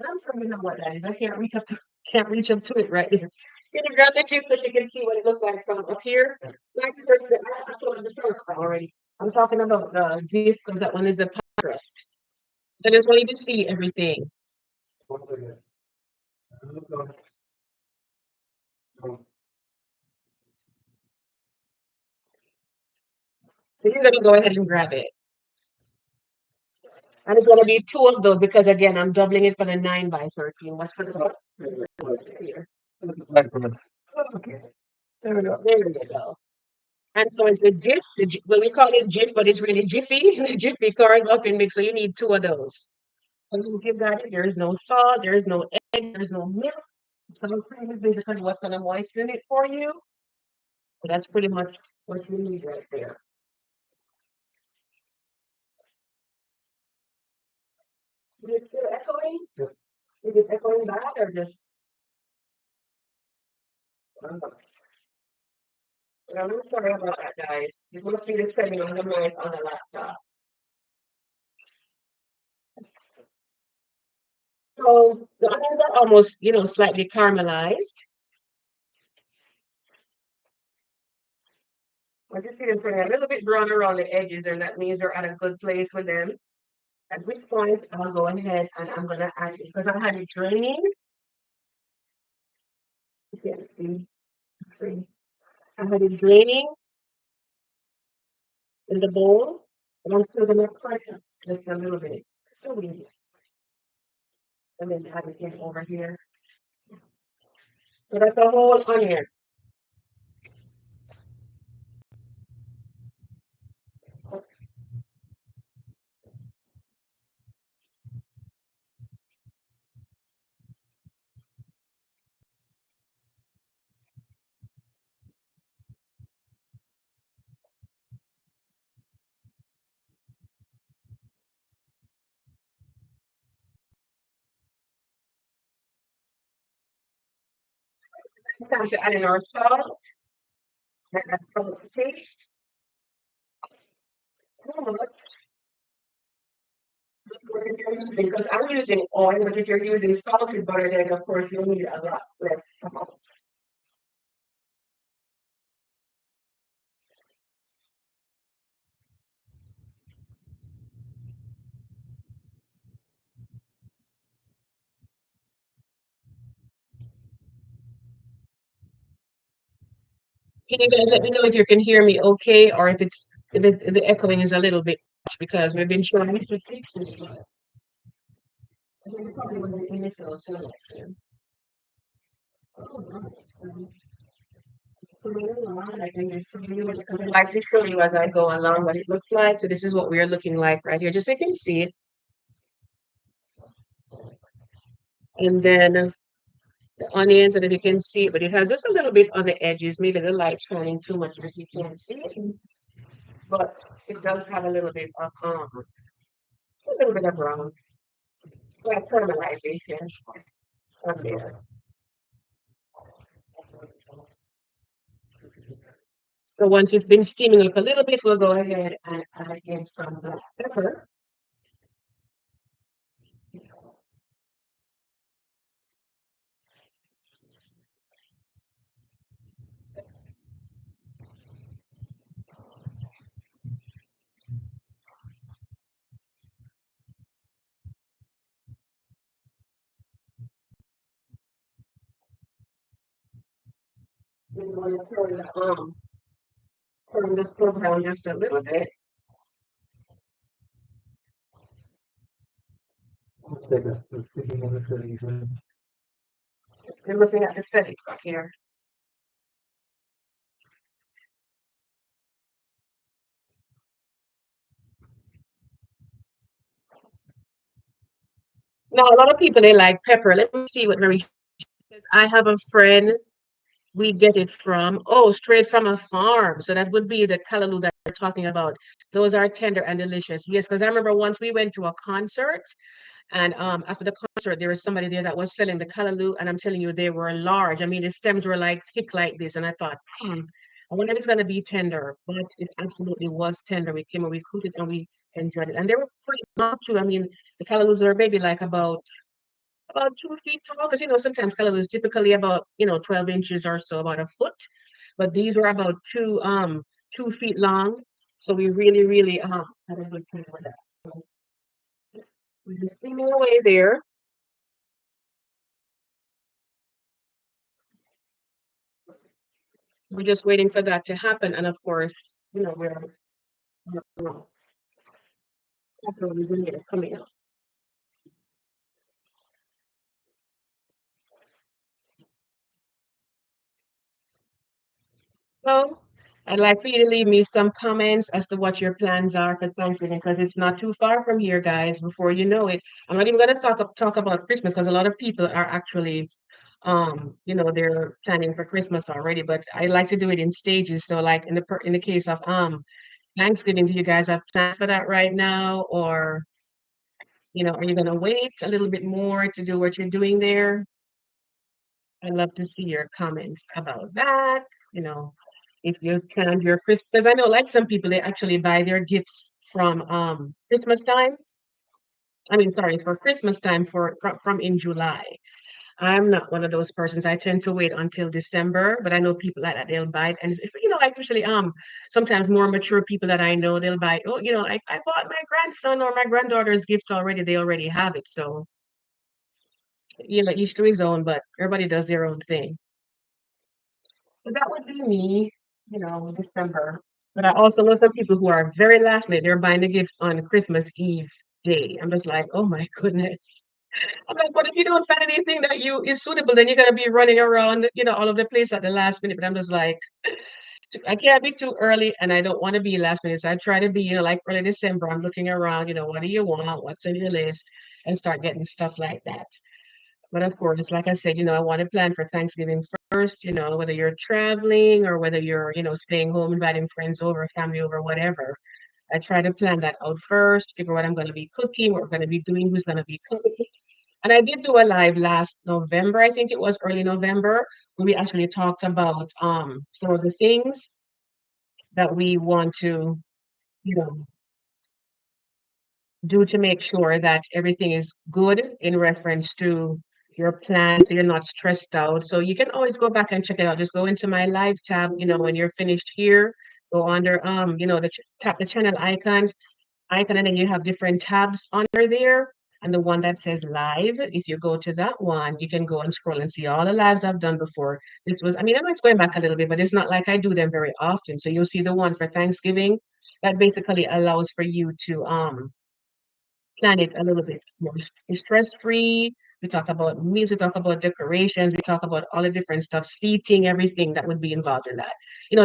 I'm sure you know what that is. I can't reach up to it right here. Can you grab the juice so you can see what it looks like from up here? Like I told the source already. I'm talking about the juice because that one is the powder. I just want you to see everything. So you're gonna go ahead and grab it. And it's gonna be two of those because again I'm doubling it for the 9 by 13. What's for the here? Okay. There we go. There we go. And so it's a jif. Well, we call it jif, but it's really jiffy. The jiffy corn muffin mix. So you need two of those. And you give that. There is no salt. There is no egg. There is no milk. Some cream is basically what's going to moisten it for you. So that's pretty much what you need right there. Is it still echoing? Is it echoing back or just? I'm sorry about that, guys. It must be the setting on the mic on the laptop. So the onions are almost, slightly caramelized. I just see them turning a little bit brown around the edges, and that means they're at a good place with them. At which point, I'll go ahead and I'm going to add it because I had it draining. You can't see. I had it draining in the bowl, and I'm still going to crush it just a little bit. Still need it. And then add it in over here. So that's a whole onion. It's time to add in our salt. Let that salt taste. Or if you're using, because I'm using oil, but if you're using salted butter, then of course you'll need a lot less amount. Can you guys let me know if you can hear me okay, or if it's if the echoing is a little bit much because we've been trying to fix this. But I think it probably was the initial selection. Oh, nice. I can just show you what I'd like to show you as I go along what it looks like. So this is what we're looking like right here, just so you can see it. And then the onions, and if you can see it, but it has just a little bit on the edges. Maybe the light's shining too much that you can't see it. But it does have a little bit of brown, like caramelization on there. So once it's been steaming up a little bit, we'll go ahead and add in some black pepper. We're going to turn the stove down just a little bit. Second, let's see on the settings. We're looking at the settings up here. Now, a lot of people they like pepper. Let me see what Mary. I have a friend. We get it from straight from a farm. So that would be the callaloo that you're talking about. Those are tender and delicious. Yes, because I remember once we went to a concert. And after the concert, there was somebody there that was selling the callaloo, and I'm telling you, they were large. I mean, the stems were like thick like this, and I thought, I wonder if it's gonna be tender, but it absolutely was tender. We came and we cooked it and we enjoyed it, and they were pretty long too. I mean, the callaloo's are maybe like about 2 feet tall, because sometimes callaloo is typically about 12 inches or so, about a foot, but these were about 2 feet long. So we really, really had a good time with that. So we're just steaming away there. We're just waiting for that to happen. And of course, we're definitely coming up. So I'd like for you to leave me some comments as to what your plans are for Thanksgiving, because it's not too far from here, guys. Before you know it, I'm not even going to talk about Christmas, because a lot of people are actually they're planning for Christmas already. But I like to do it in stages. So like in the case of Thanksgiving, do you guys have plans for that right now, or are you going to wait a little bit more to do what you're doing there? I'd love to see your comments about that. You know, if you planned your Christmas, because I know like some people they actually buy their gifts from Christmas time. I mean, sorry, for Christmas time from in July. I'm not one of those persons. I tend to wait until December, but I know people like that they'll buy it, and like usually sometimes more mature people that I know they'll buy. Oh, I bought my grandson or my granddaughter's gift already. They already have it, so each to his own. But everybody does their own thing. So that would be me, December. But I also know some people who are very last minute. They're buying the gifts on Christmas Eve day. I'm just like, oh my goodness. I'm like, but if you don't find anything that you is suitable, then you're gonna be running around, all over the place at the last minute. But I'm just like, I can't be too early, and I don't want to be last minute. So I try to be, like early December. I'm looking around, what do you want? What's in your list? And start getting stuff like that. But of course, like I said, I want to plan for Thanksgiving first, whether you're traveling or whether you're, staying home, inviting friends over, family over, whatever. I try to plan that out first, figure what I'm going to be cooking, what we're going to be doing, who's going to be cooking. And I did do a live last November, I think it was early November, where we actually talked about some of the things that we want to, you know, do to make sure that everything is good in reference to your plan so you're not stressed out. So you can always go back and check it out. Just go into my live tab, when you're finished here, go under tap the channel icon, and then you have different tabs under there. And the one that says live, if you go to that one, you can go and scroll and see all the lives I've done before. I know it's going back a little bit, but it's not like I do them very often. So you'll see the one for Thanksgiving that basically allows for you to plan it a little bit more stress free. We talk about meals, we talk about decorations, we talk about all the different stuff, seating, everything that would be involved in that.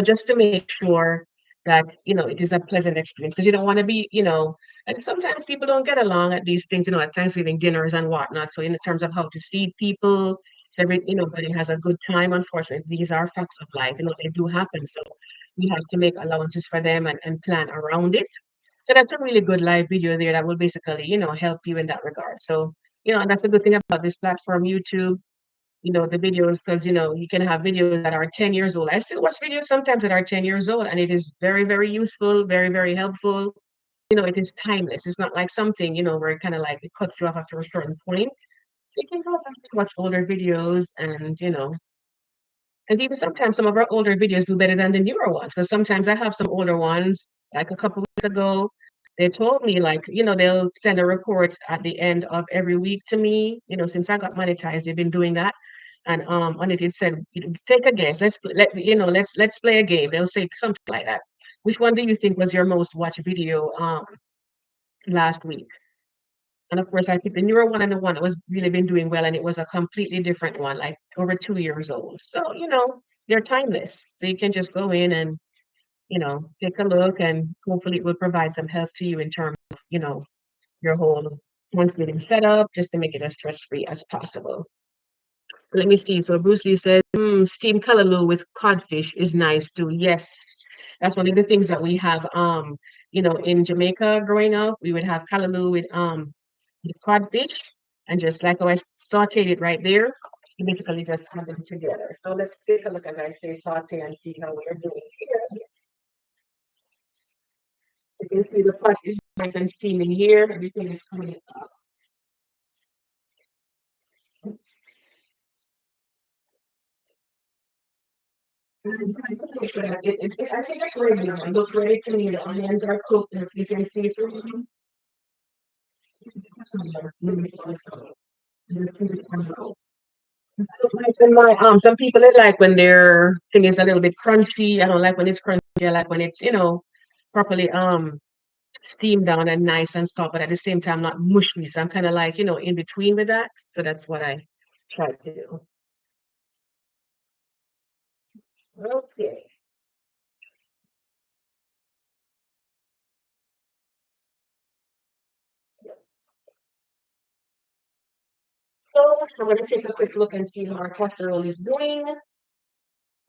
Just to make sure that it is a pleasant experience because you don't want to and sometimes people don't get along at these things, at Thanksgiving dinners and whatnot. So in terms of how to seat people, so everybody has a good time. Unfortunately, these are facts of life. They do happen. So we have to make allowances for them and plan around it. So that's a really good live video there that will basically, help you in that regard. So, and that's the good thing about this platform, YouTube, the videos, because, you can have videos that are 10 years old. I still watch videos sometimes that are 10 years old, and it is very, very useful, very, very helpful. It is timeless. It's not like something, where it kind of like it cuts you off after a certain point. So you can go back and watch older videos and, and even sometimes some of our older videos do better than the newer ones. Because sometimes I have some older ones, like a couple weeks ago, they told me like, they'll send a report at the end of every week to me. Since I got monetized, they've been doing that. And on it said, take a guess. Let's play a game. They'll say something like that. Which one do you think was your most watched video last week? And of course, I picked the newer one and the one that was really been doing well, and it was a completely different one, like over 2 years old. So, they're timeless. So you can just go in and, take a look, and hopefully it will provide some help to you in terms of, your whole Thanksgiving setup, just to make it as stress-free as possible. Let me see. So Bruce Lee said, steamed callaloo with codfish is nice too. Yes, that's one of the things that we have. In Jamaica growing up, we would have callaloo with codfish, and just like how I sauteed it right there, you basically just add them together. So let's take a look as I say saute and see how we're doing here. You can see the pot is nice and steaming here. Everything is coming up. I think it's ready now. It looks ready to me. The onions are cooked. And you can see through them. Some people they like when their thing is a little bit crunchy. I don't like when it's crunchy. I like when it's properly steamed down and nice and soft, but at the same time not mushy. So I'm kind of like in between with that. So that's what I try to do. Okay. So I'm going to take a quick look and see how our casserole is doing.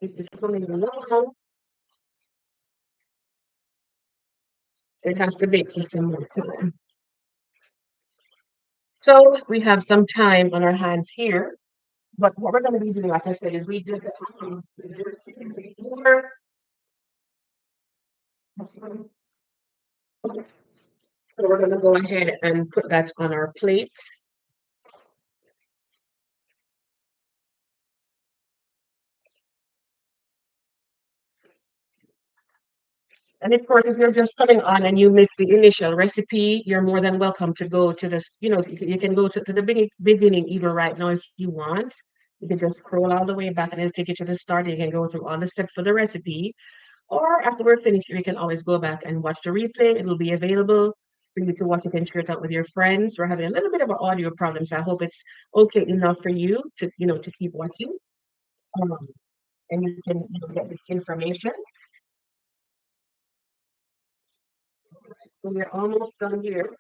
It's coming along. So it has to bake for some more time. So we have some time on our hands here. But what we're going to be doing, like I said, is we did the before. So we're going to go ahead and put that on our plate. And of course, if you're just coming on and you missed the initial recipe, you're more than welcome to go to this. You can go to the beginning even right now if you want. You can just scroll all the way back and it'll take you to the start. You can go through all the steps for the recipe. Or after we're finished, you can always go back and watch the replay. It will be available for you to watch. You can share it out with your friends. We're having a little bit of an audio problem, so I hope it's okay enough for you to keep watching. Um, and you can get this information. So we're almost done here.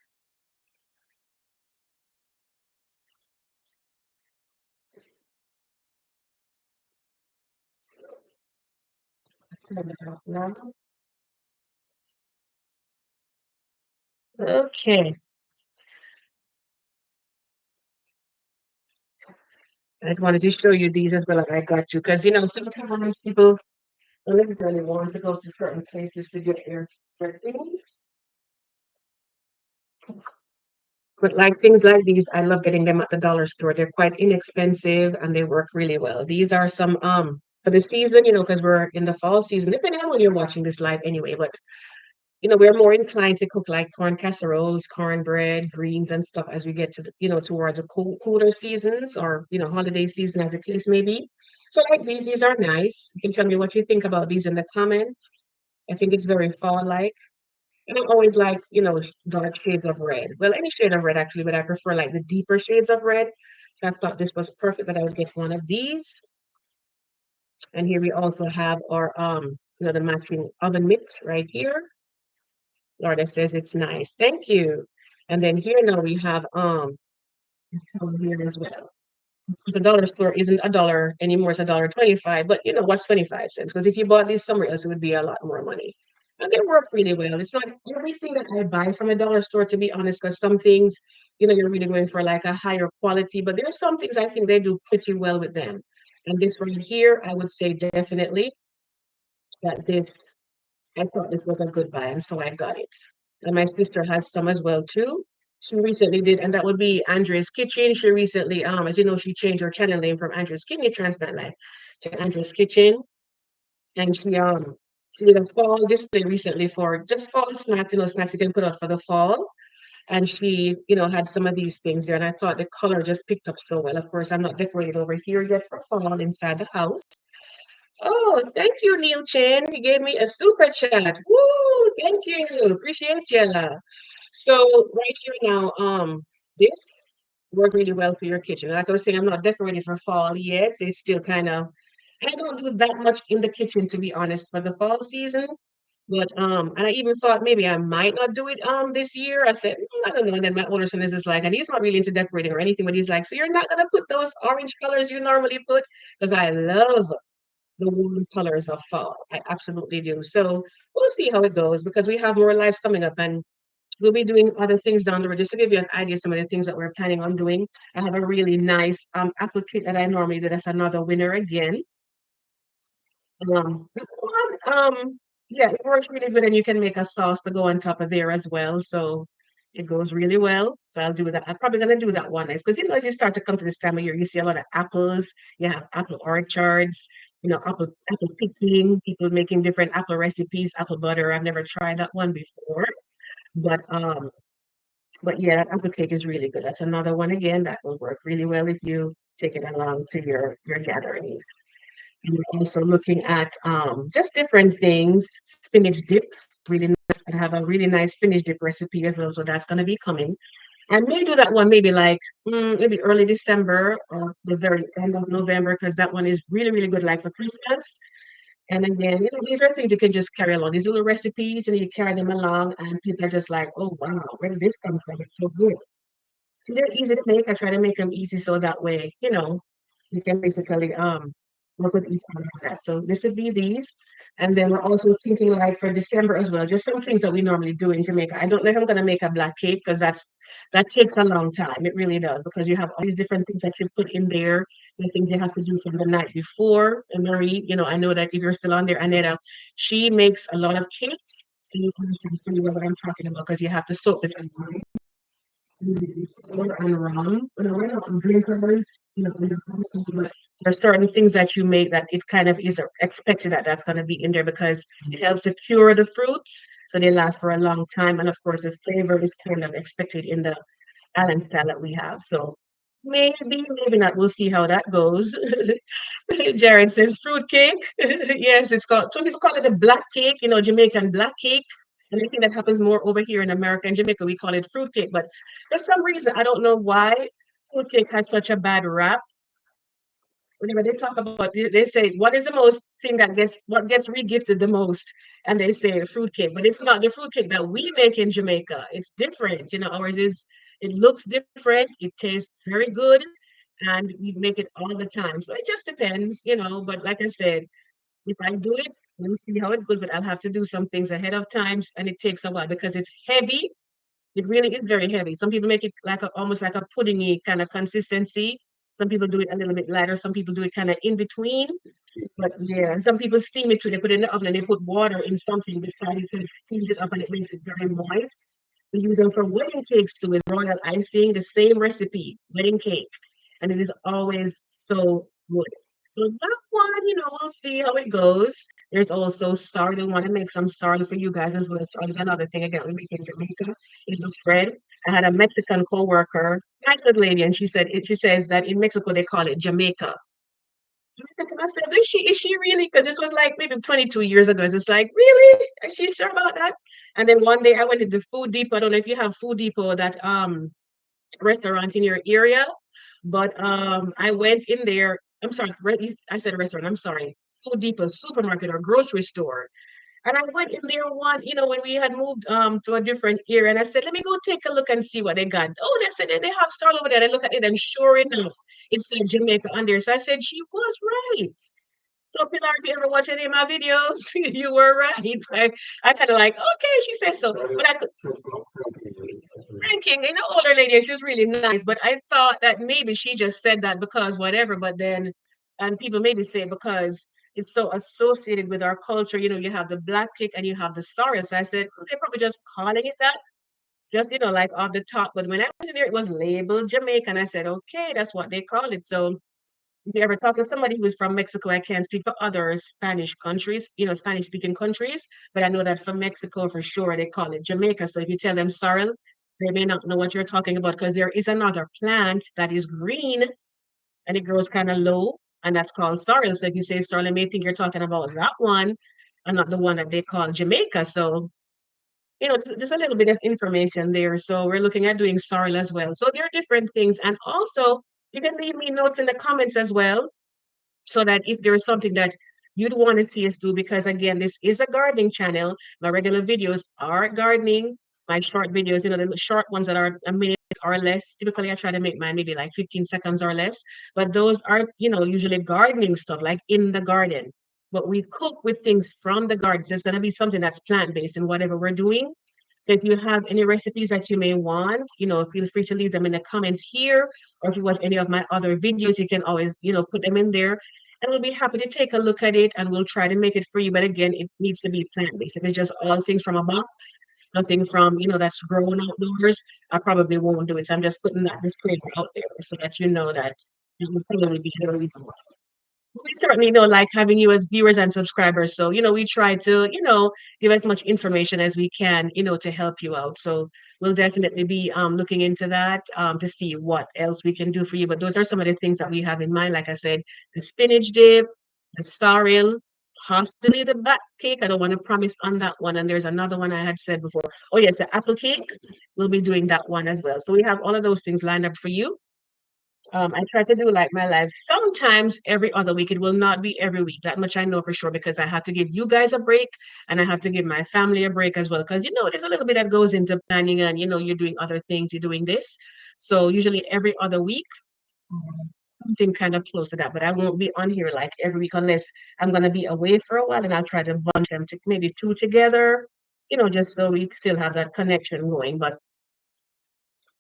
Turn it off now. Okay. I just wanted to show you these as well as I got you. Because, sometimes people don't necessarily want to go to certain places to get their things. But like things like these, I love getting them at the dollar store. They're quite inexpensive and they work really well. These are some for the season, because we're in the fall season, depending on when you're watching this live anyway. But we're more inclined to cook like corn casseroles, cornbread, greens, and stuff as we get to towards the cooler seasons or holiday season, as the case may be. So like these are nice. You can tell me what you think about these in the comments. I think it's very fall-like. And I always like, dark shades of red. Well, any shade of red actually, but I prefer like the deeper shades of red. So I thought this was perfect that I would get one of these. And here we also have our the matching oven mitt right here. Lorna says it's nice. Thank you. And then here now we have over here as well. The dollar store isn't a dollar anymore, it's a dollar 25. But what's 25 cents? Because if you bought these somewhere else, it would be a lot more money. And they work really well. It's not everything that I buy from a dollar store, to be honest, because some things, you're really going for like a higher quality, but there are some things I think they do pretty well with them. And this right here, I would say definitely that this I thought this was a good buy, and so I got it. And my sister has some as well too. She recently did, and that would be Andrea's Kitchen. She recently, as you know, she changed her channel name from Andrea's Kidney Transplant Life to Andrea's Kitchen, and she did a fall display recently for just fall snacks, snacks you can put out for the fall. And she, had some of these things there, and I thought the color just picked up so well. Of course, I'm not decorated over here yet for fall inside the house. Oh, thank you, Neil Chen. He gave me a super chat. Woo! Thank you. Appreciate you. So right here now, this worked really well for your kitchen. Like I was saying, I'm not decorating for fall yet. It's still kind of, I don't do that much in the kitchen to be honest for the fall season. But and I even thought maybe I might not do it this year. I said, I don't know. And then my older son is just like, and he's not really into decorating or anything, but he's like, so you're not gonna put those orange colors you normally put? Because I love the warm colors of fall. I absolutely do. So we'll see how it goes because we have more lives coming up and we'll be doing other things down the road. Just to give you an idea, some of the things that we're planning on doing. I have a really nice apple kit that I normally do. That's another winner again. That one, yeah, it works really good, and you can make a sauce to go on top of there as well. So it goes really well. So I'll do that. I'm probably gonna do that one night because as you start to come to this time of year, you see a lot of apples. You have apple orchards. Apple picking. People making different apple recipes, apple butter. I've never tried that one before, but um, but yeah, that apple cake is really good. That's another one again that will work really well if you take it along to your gatherings. And we're also looking at just different things. Spinach dip, really nice. I have a really nice spinach dip recipe as well, so that's going to be coming. I may do that one maybe like maybe early December or the very end of November because that one is really, really good, like for Christmas. And again, these are things you can just carry along. These little recipes, and you carry them along, and people are just like, "Oh wow, where did this come from? It's so good." So they're easy to make. I try to make them easy so that way, you can basically work with each other on that. So this would be these. And then we're also thinking like for December as well, just some things that we normally do in Jamaica. I don't know if I'm gonna make a black cake because that takes a long time. It really does because you have all these different things that you put in there, the things you have to do from the night before. And Marie, I know that if you're still on there, Aneta, she makes a lot of cakes. So you understand pretty well what I'm talking about because you have to soak it in and rum. We're not drinkers, but there's certain things that you make that it kind of is expected that that's going to be in there because it helps to cure the fruits so they last for a long time. And of course, the flavor is kind of expected in the Allen style that we have. So maybe not. We'll see how that goes. Jared says fruit cake. Yes, it's called, some people call it a black cake, Jamaican black cake. And I think that happens more over here in America and Jamaica. We call it fruit cake. But for some reason, I don't know why fruit cake has such a bad rap. Whenever they talk about, they say, what is the most thing what gets regifted the most? And they say fruit cake. But it's not the fruit cake that we make in Jamaica. It's different. Ours it looks different. It tastes very good and we make it all the time. So it just depends, But like I said, if I do it, we'll see how it goes. But I'll have to do some things ahead of times, and it takes a while because it's heavy. It really is very heavy. Some people make it like almost like a puddingy kind of consistency. Some people do it a little bit lighter. Some people do it kind of in between. But yeah, and some people steam it too. They put it in the oven and they put water in something beside it so it steams it up and it makes it very moist. We use them for wedding cakes too, with royal icing, the same recipe, wedding cake. And it is always so good. So that one, we'll see how it goes. There's also sorrel. I want to make some sorrel for you guys as well. So another thing again, we make in Jamaica. It's a friend. I had a Mexican co-worker, nice little lady, and she says that in Mexico they call it Jamaica. I said to myself, is she really? Because this was like maybe 22 years ago. It's just like, really? Is she sure about that? And then one day I went into Food Depot. I don't know if you have Food Depot, that restaurant in your area, but I went in there. I'm sorry, I said restaurant. I'm sorry, Food Depot, supermarket or grocery store. And I went in there when we had moved to a different area, and I said, let me go take a look and see what they got. Oh, they said they have store over there. I look at it, and sure enough, it's like Jamaica on there. So I said, she was right. So Pilar, if you ever watch any of my videos, you were right. I kind of like, okay, she says so. But I could thinking, older lady, she's really nice. But I thought that maybe she just said that because whatever, but then and people maybe say because it's so associated with our culture, you have the black cake and you have the sorrel. So I said, they're probably just calling it that, just like off the top. But when I went in there, it was labeled Jamaica, and I said, okay, that's what they call it. So if you ever talk to somebody who's from Mexico, I can't speak for other Spanish countries, Spanish speaking countries, but I know that for Mexico, for sure, they call it Jamaica. So if you tell them sorrel, they may not know what you're talking about, because there is another plant that is green and it grows kind of low, and that's called sorrel. So if you say sorrel, they may think you're talking about that one and not the one that they call Jamaica. So just a little bit of information there. So we're looking at doing sorrel as well. So there are different things. And also, you can leave me notes in the comments as well, so that if there is something that you'd want to see us do, because again, this is a gardening channel. My regular videos are gardening. My short videos, the short ones that are a minute or less. Typically, I try to make mine maybe like 15 seconds or less. But those are, usually gardening stuff, like in the garden. But we cook with things from the garden. So it's going to be something that's plant-based in whatever we're doing. So if you have any recipes that you may want, feel free to leave them in the comments here. Or if you watch any of my other videos, you can always, put them in there, and we'll be happy to take a look at it, and we'll try to make it for you. But again, it needs to be plant-based. If it's just all things from a box, nothing from, that's grown outdoors, I probably won't do it. So I'm just putting that disclaimer out there so that you know that it will probably be the reason why. We certainly like having you as viewers and subscribers. So, we try to, give as much information as we can, to help you out. So we'll definitely be looking into that to see what else we can do for you. But those are some of the things that we have in mind. Like I said, the spinach dip, the sorrel, possibly the back cake. I don't want to promise on that one. And there's another one I had said before. Oh, yes, the apple cake. We'll be doing that one as well. So we have all of those things lined up for you. I try to do like my life sometimes every other week. It will not be every week. That much I know for sure, because I have to give you guys a break, and I have to give my family a break as well. Because there's a little bit that goes into planning, and you're doing other things, you're doing this. So usually every other week, something kind of close to that. But I won't be on here like every week unless I'm gonna be away for a while, and I'll try to bunch them to maybe two together, just so we still have that connection going. But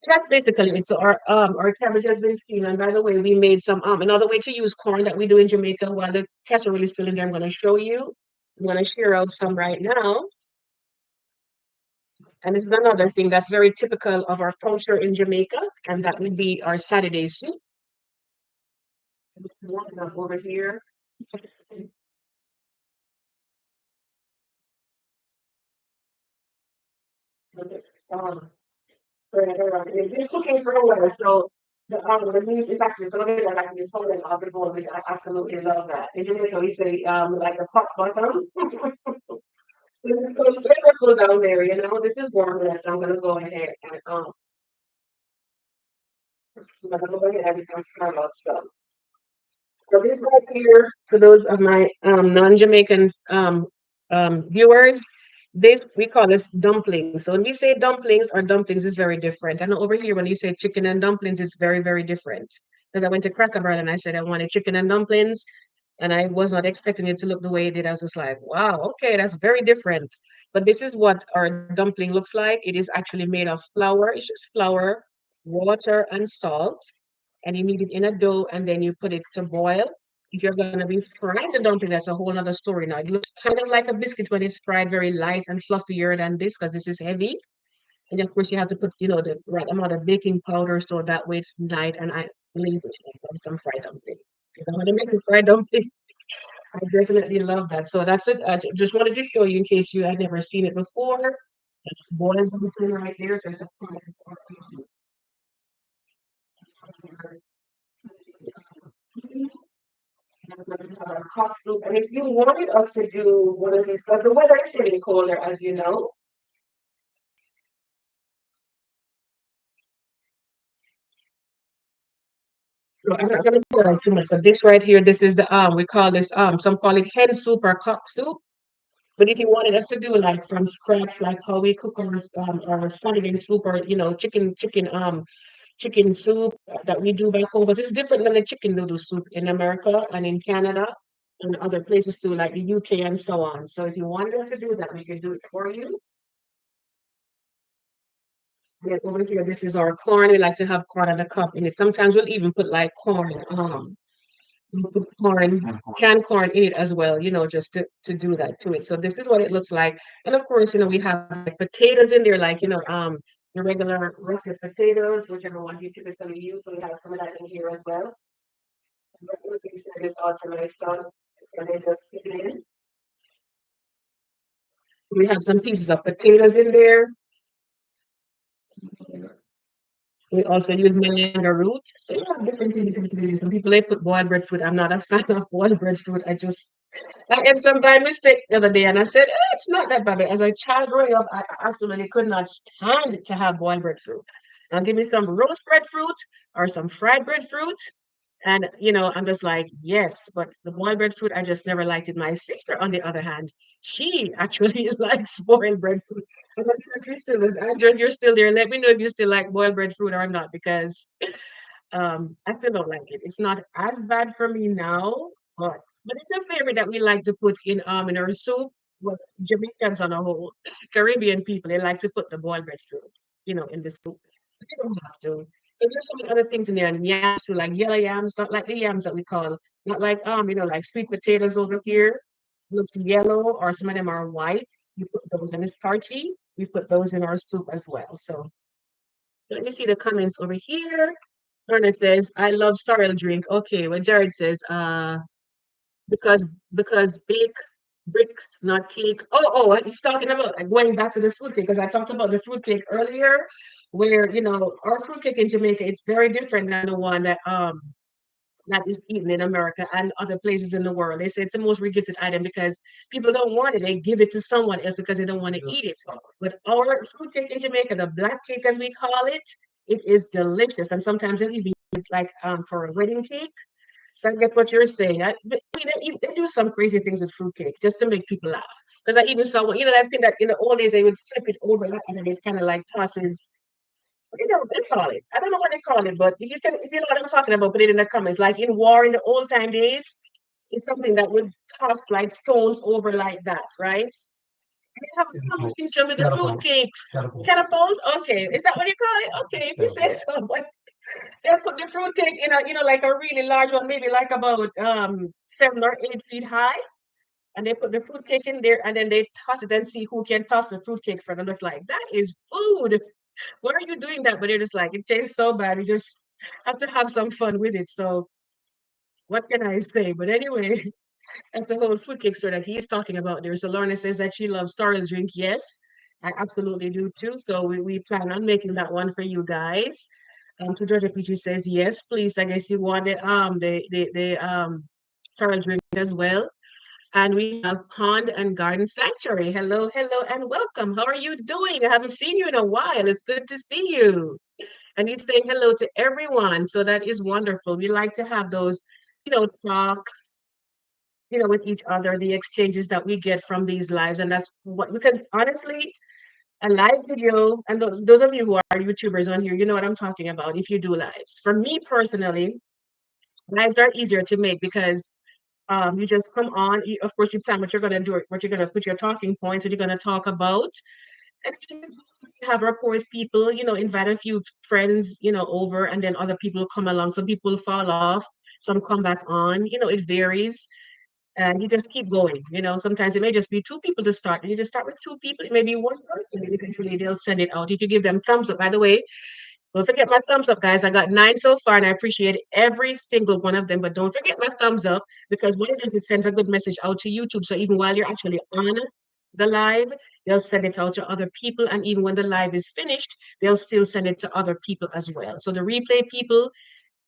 that's basically it. So our cabbage has been steamed. And by the way, we made some another way to use corn that we do in Jamaica while the casserole is still in there. I'm gonna show you. I'm gonna share out some right now. And this is another thing that's very typical of our culture in Jamaica, and that would be our Saturday soup. This is one up over here. Um, They've been cooking for a while, so the meat is actually so good. I like this whole of the bowl, which I absolutely love that. In Jamaica, we say like a pot bottom. This is so flavorful down there, This is warm, so I'm gonna go ahead and I'm gonna go ahead and start off. So this right here, for those of my non-Jamaican viewers, this we call this dumplings. So when we say dumplings is very different. I know over here when you say chicken and dumplings, it's very, very different. Because I went to Cracker Barrel and I said I wanted chicken and dumplings, and I was not expecting it to look the way it did. I was just like, wow, okay, that's very different. But this is what our dumpling looks like. It is actually made of flour. It's just flour, water, and salt. And you knead it in a dough, and then you put it to boil. If you're going to be frying the dumpling, that's a whole other story now. It looks kind of like a biscuit when it's fried very light and fluffier than this, because this is heavy. And of course, you have to put, the right amount of baking powder so that way it's light. And I believe me, I love some fried dumpling. You know how to make some fried dumpling? I definitely love that. So that's it. I just wanted to show you in case you had never seen it before. That's boiled dumpling right there. There's a part and if you wanted us to do one of these, because the weather is getting colder, as you know. So I'm not gonna do it too much, but this right here, this is the we call this some call it hen soup or cock soup. But if you wanted us to do like from scratch, like how we cook our Sunday soup or chicken soup that we do back home, because it's different than the chicken noodle soup in America and in Canada and other places too, like the UK and so on. So if you wanted us to do that, we can do it for you. Yeah, over here, this is our corn. We like to have corn on the cup in it. Sometimes we'll even put like we'll put corn, canned corn in it as well, just to do that to it. So this is what it looks like. And of course, we have like potatoes in there, like, the regular russet potatoes, whichever ones you typically use. So we have some of that in here as well. But we can share this out to my son, and they just put it in. We have some pieces of potatoes in there. We also use melanga root. So you have different things you can use. Some people they put boiled breadfruit. I'm not a fan of boiled breadfruit. I ate some by mistake the other day and I said, it's not that bad. As a child growing up, I absolutely could not stand to have boiled breadfruit. Now give me some roast breadfruit or some fried breadfruit. And I'm just like, yes, but the boiled breadfruit, I just never liked it. My sister, on the other hand, she actually likes boiled breadfruit. I'm not sure if you still is. Andrew, if you're still there, let me know if you still like boiled breadfruit or not, because I still don't like it. It's not as bad for me now, but it's a flavor that we like to put in our soup. Well, Jamaicans on a whole, Caribbean people, they like to put the boiled breadfruit, in the soup. But you don't have to. There's some other things in there, and yams too, like yellow yams, not like the yams that we call, not like like sweet potatoes over here. Looks yellow, or some of them are white. You put those in, it's starchy. We put those in our soup as well. So let me see the comments over here. Ernest says, I love sorrel drink. Okay, well, Jared says, because bake bricks, not cake. Oh, he's talking about going back to the fruitcake, because I talked about the fruitcake earlier, where our fruitcake in Jamaica is very different than the one that is eaten in America and other places in the world. They say it's the most rejected item because people don't want it. They give it to someone else because they don't want to eat it. But our fruitcake in Jamaica, the black cake as we call it is delicious. And sometimes they even use it like for a wedding cake. So I get what you're saying. They do some crazy things with fruitcake just to make people laugh. Because I even saw, that thing that in the old days they would flip it over like, and then it kind of like tosses. They call it. I don't know what they call it, but if you know what I'm talking about, put it in the comments. Like in war in the old time days, it's something that would toss like stones over like that, right? We have a competition with the fruitcakes. Catapult? Okay. Is that what you call it? Okay, if you say so. But they put the fruitcake in like a really large one, maybe like about 7 or 8 feet high. And they put the fruitcake in there and then they toss it and see who can toss the fruitcake for them. It's like, that is food. Why are you doing that? But they're just like, it tastes so bad. We just have to have some fun with it. So what can I say? But anyway, that's the whole fruitcake story that he's talking about there. So Lorna says that she loves sorrel drink. Yes, I absolutely do too. So we plan on making that one for you guys. To Georgia Peachy says yes, please. I guess you want the sorrel drink as well. And we have Pond and Garden Sanctuary. Hello, hello, and welcome. How are you doing? I haven't seen you in a while. It's good to see you. And he's saying hello to everyone. So that is wonderful. We like to have those, talks, with each other, the exchanges that we get from these lives. And that's what, because honestly, a live video, and those of you who are YouTubers on here, you know what I'm talking about if you do lives. For me personally, lives are easier to make because you just come on. Of course, you plan what you're going to do, what you're going to put your talking points, what you're going to talk about, and you just have rapport with people. Invite a few friends, over, and then other people come along. Some people fall off, some come back on. It varies. and you just keep going. Sometimes it may just be two people to start, and you just start with two people. It may be one person, and eventually they'll send it out. If you give them thumbs up, by the way, don't forget my thumbs up, guys. I got 9 so far, and I appreciate every single one of them. But don't forget my thumbs up, because what it does, it sends a good message out to YouTube. So even while you're actually on the live, they'll send it out to other people. And even when the live is finished, they'll still send it to other people as well. So the replay people,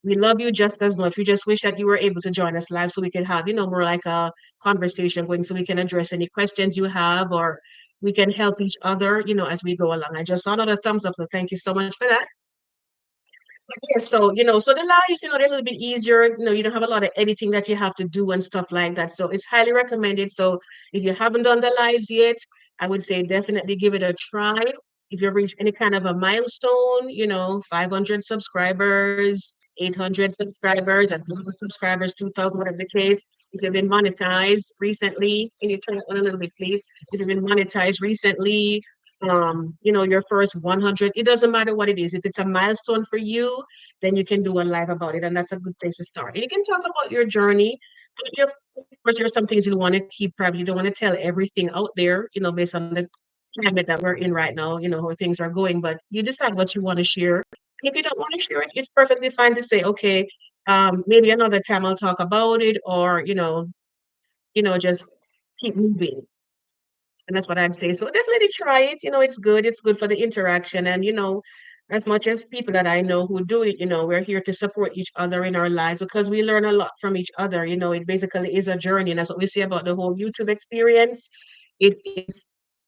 we love you just as much. We just wish that you were able to join us live so we could have, more like a conversation going, so we can address any questions you have, or we can help each other, as we go along. I just saw another thumbs up, so thank you so much for that. Yes, so so the lives, they're a little bit easier. You don't have a lot of editing that you have to do and stuff like that. So it's highly recommended. So if you haven't done the lives yet, I would say definitely give it a try. If you reach any kind of a milestone, 500 subscribers, 800 subscribers, 1,000 subscribers, 2,000, whatever the case. If you've been monetized recently, can you turn it on a little bit, please? If you've been monetized recently, your first 100, it doesn't matter what it is. If it's a milestone for you, then you can do a live about it, and that's a good place to start. And you can talk about your journey. But of course, there are some things you want to keep private. You don't want to tell everything out there, based on the climate that we're in right now, how things are going. But you decide what you want to share. If you don't want to share it, it's perfectly fine to say, okay, maybe another time I'll talk about it, or just keep moving. And that's what I'd say. So definitely try it. It's good. It's good for the interaction. And, as much as people that I know who do it, we're here to support each other in our lives, because we learn a lot from each other. It basically is a journey. And that's what we say about the whole YouTube experience. It is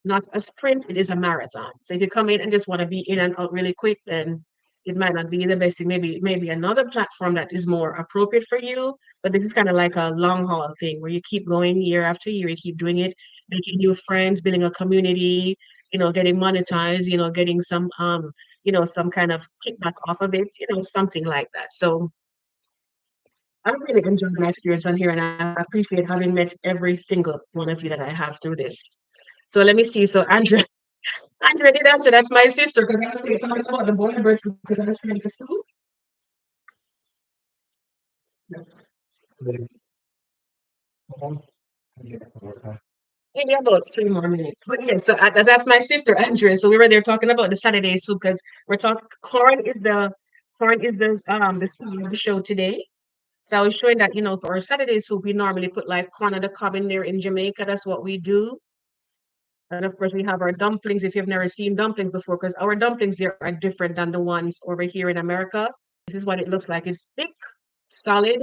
not a sprint, it is a marathon. So if you come in and just want to be in and out really quick, then it might not be the best thing. Maybe another platform that is more appropriate for you. But this is kind of like a long haul thing where you keep going year after year, you keep doing it, making new friends, building a community, getting monetized, getting some kind of kickback off of it, something like that. So I really enjoyed my experience on here, and I appreciate having met every single one of you that I have through this. So let me see. So Andrea did answer. That's my sister, because I was talking about the boy bird, because I was trying to school. Maybe about 3 more minutes. But yeah, so that's my sister, Andrea. So we were there talking about the Saturday soup, because we're talking corn is the star of the show today. So I was showing that, for our Saturday soup, we normally put like corn on the cob in there in Jamaica. That's what we do. And of course, we have our dumplings, if you've never seen dumplings before, because our dumplings there are different than the ones over here in America. This is what it looks like. It's thick, solid,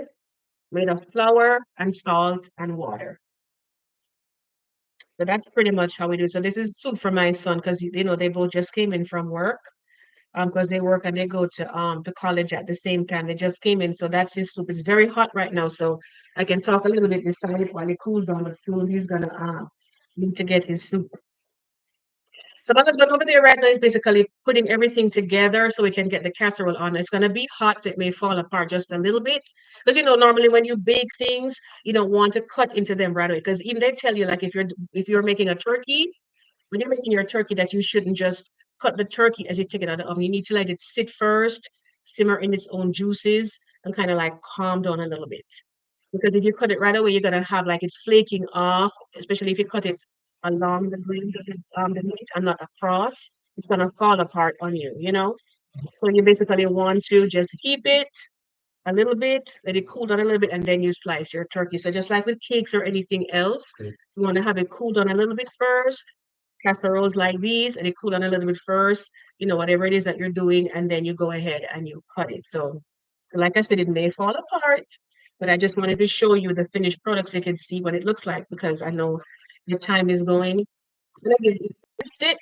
made of flour and salt and water. So that's pretty much how we do. So this is soup for my son, because they both just came in from work. Because they work and they go to college at the same time. They just came in, so that's his soup. It's very hot right now, so I can talk a little bit beside it while it cools down. But soon he's gonna need to get his soup. So my husband over there right now is basically putting everything together so we can get the casserole on. It's gonna be hot, so it may fall apart just a little bit. Because normally when you bake things, you don't want to cut into them right away. Because even they tell you, like, if you're making a turkey, when you're making your turkey, that you shouldn't just cut the turkey as you take it out of the oven. You need to let it sit first, simmer in its own juices, and kind of like calm down a little bit. Because if you cut it right away, you're gonna have like it flaking off, especially if you cut it along the grain of the meat and not across. It's gonna fall apart on you. So you basically want to just heat it a little bit, let it cool down a little bit, and then you slice your turkey. So just like with cakes or anything else, you want to have it cool down a little bit first. Casseroles like these, and it cool down a little bit first, whatever it is that you're doing, and then you go ahead and you cut it. So like I said, it may fall apart, but I just wanted to show you the finished product so you can see what it looks like, because I know the time is going. And again, if you missed it,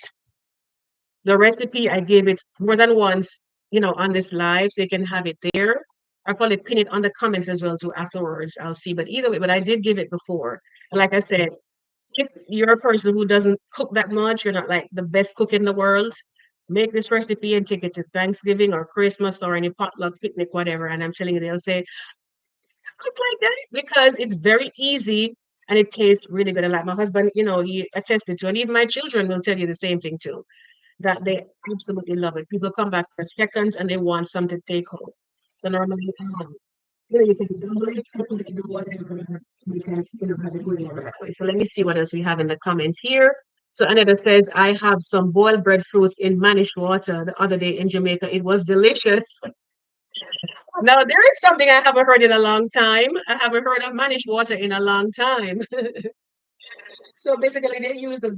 the recipe, I gave it more than once, on this live, so you can have it there. I'll probably pin it on the comments as well too afterwards. I'll see. But either way, but I did give it before. And like I said, if you're a person who doesn't cook that much, you're not like the best cook in the world, make this recipe and take it to Thanksgiving or Christmas or any potluck, picnic, whatever. And I'm telling you, they'll say, cook like that, because it's very easy and it tastes really good. And like my husband, he attested to, and even my children will tell you the same thing too, that they absolutely love it. People come back for seconds and they want some to take home. So normally, you can double it, triple it, do whatever. You can, have it going over that way. So let me see what else we have in the comment here. So Anita says, I have some boiled breadfruit in Manish water the other day in Jamaica. It was delicious. Now, there is something I haven't heard in a long time. I haven't heard of Manish water in a long time. So basically, they use the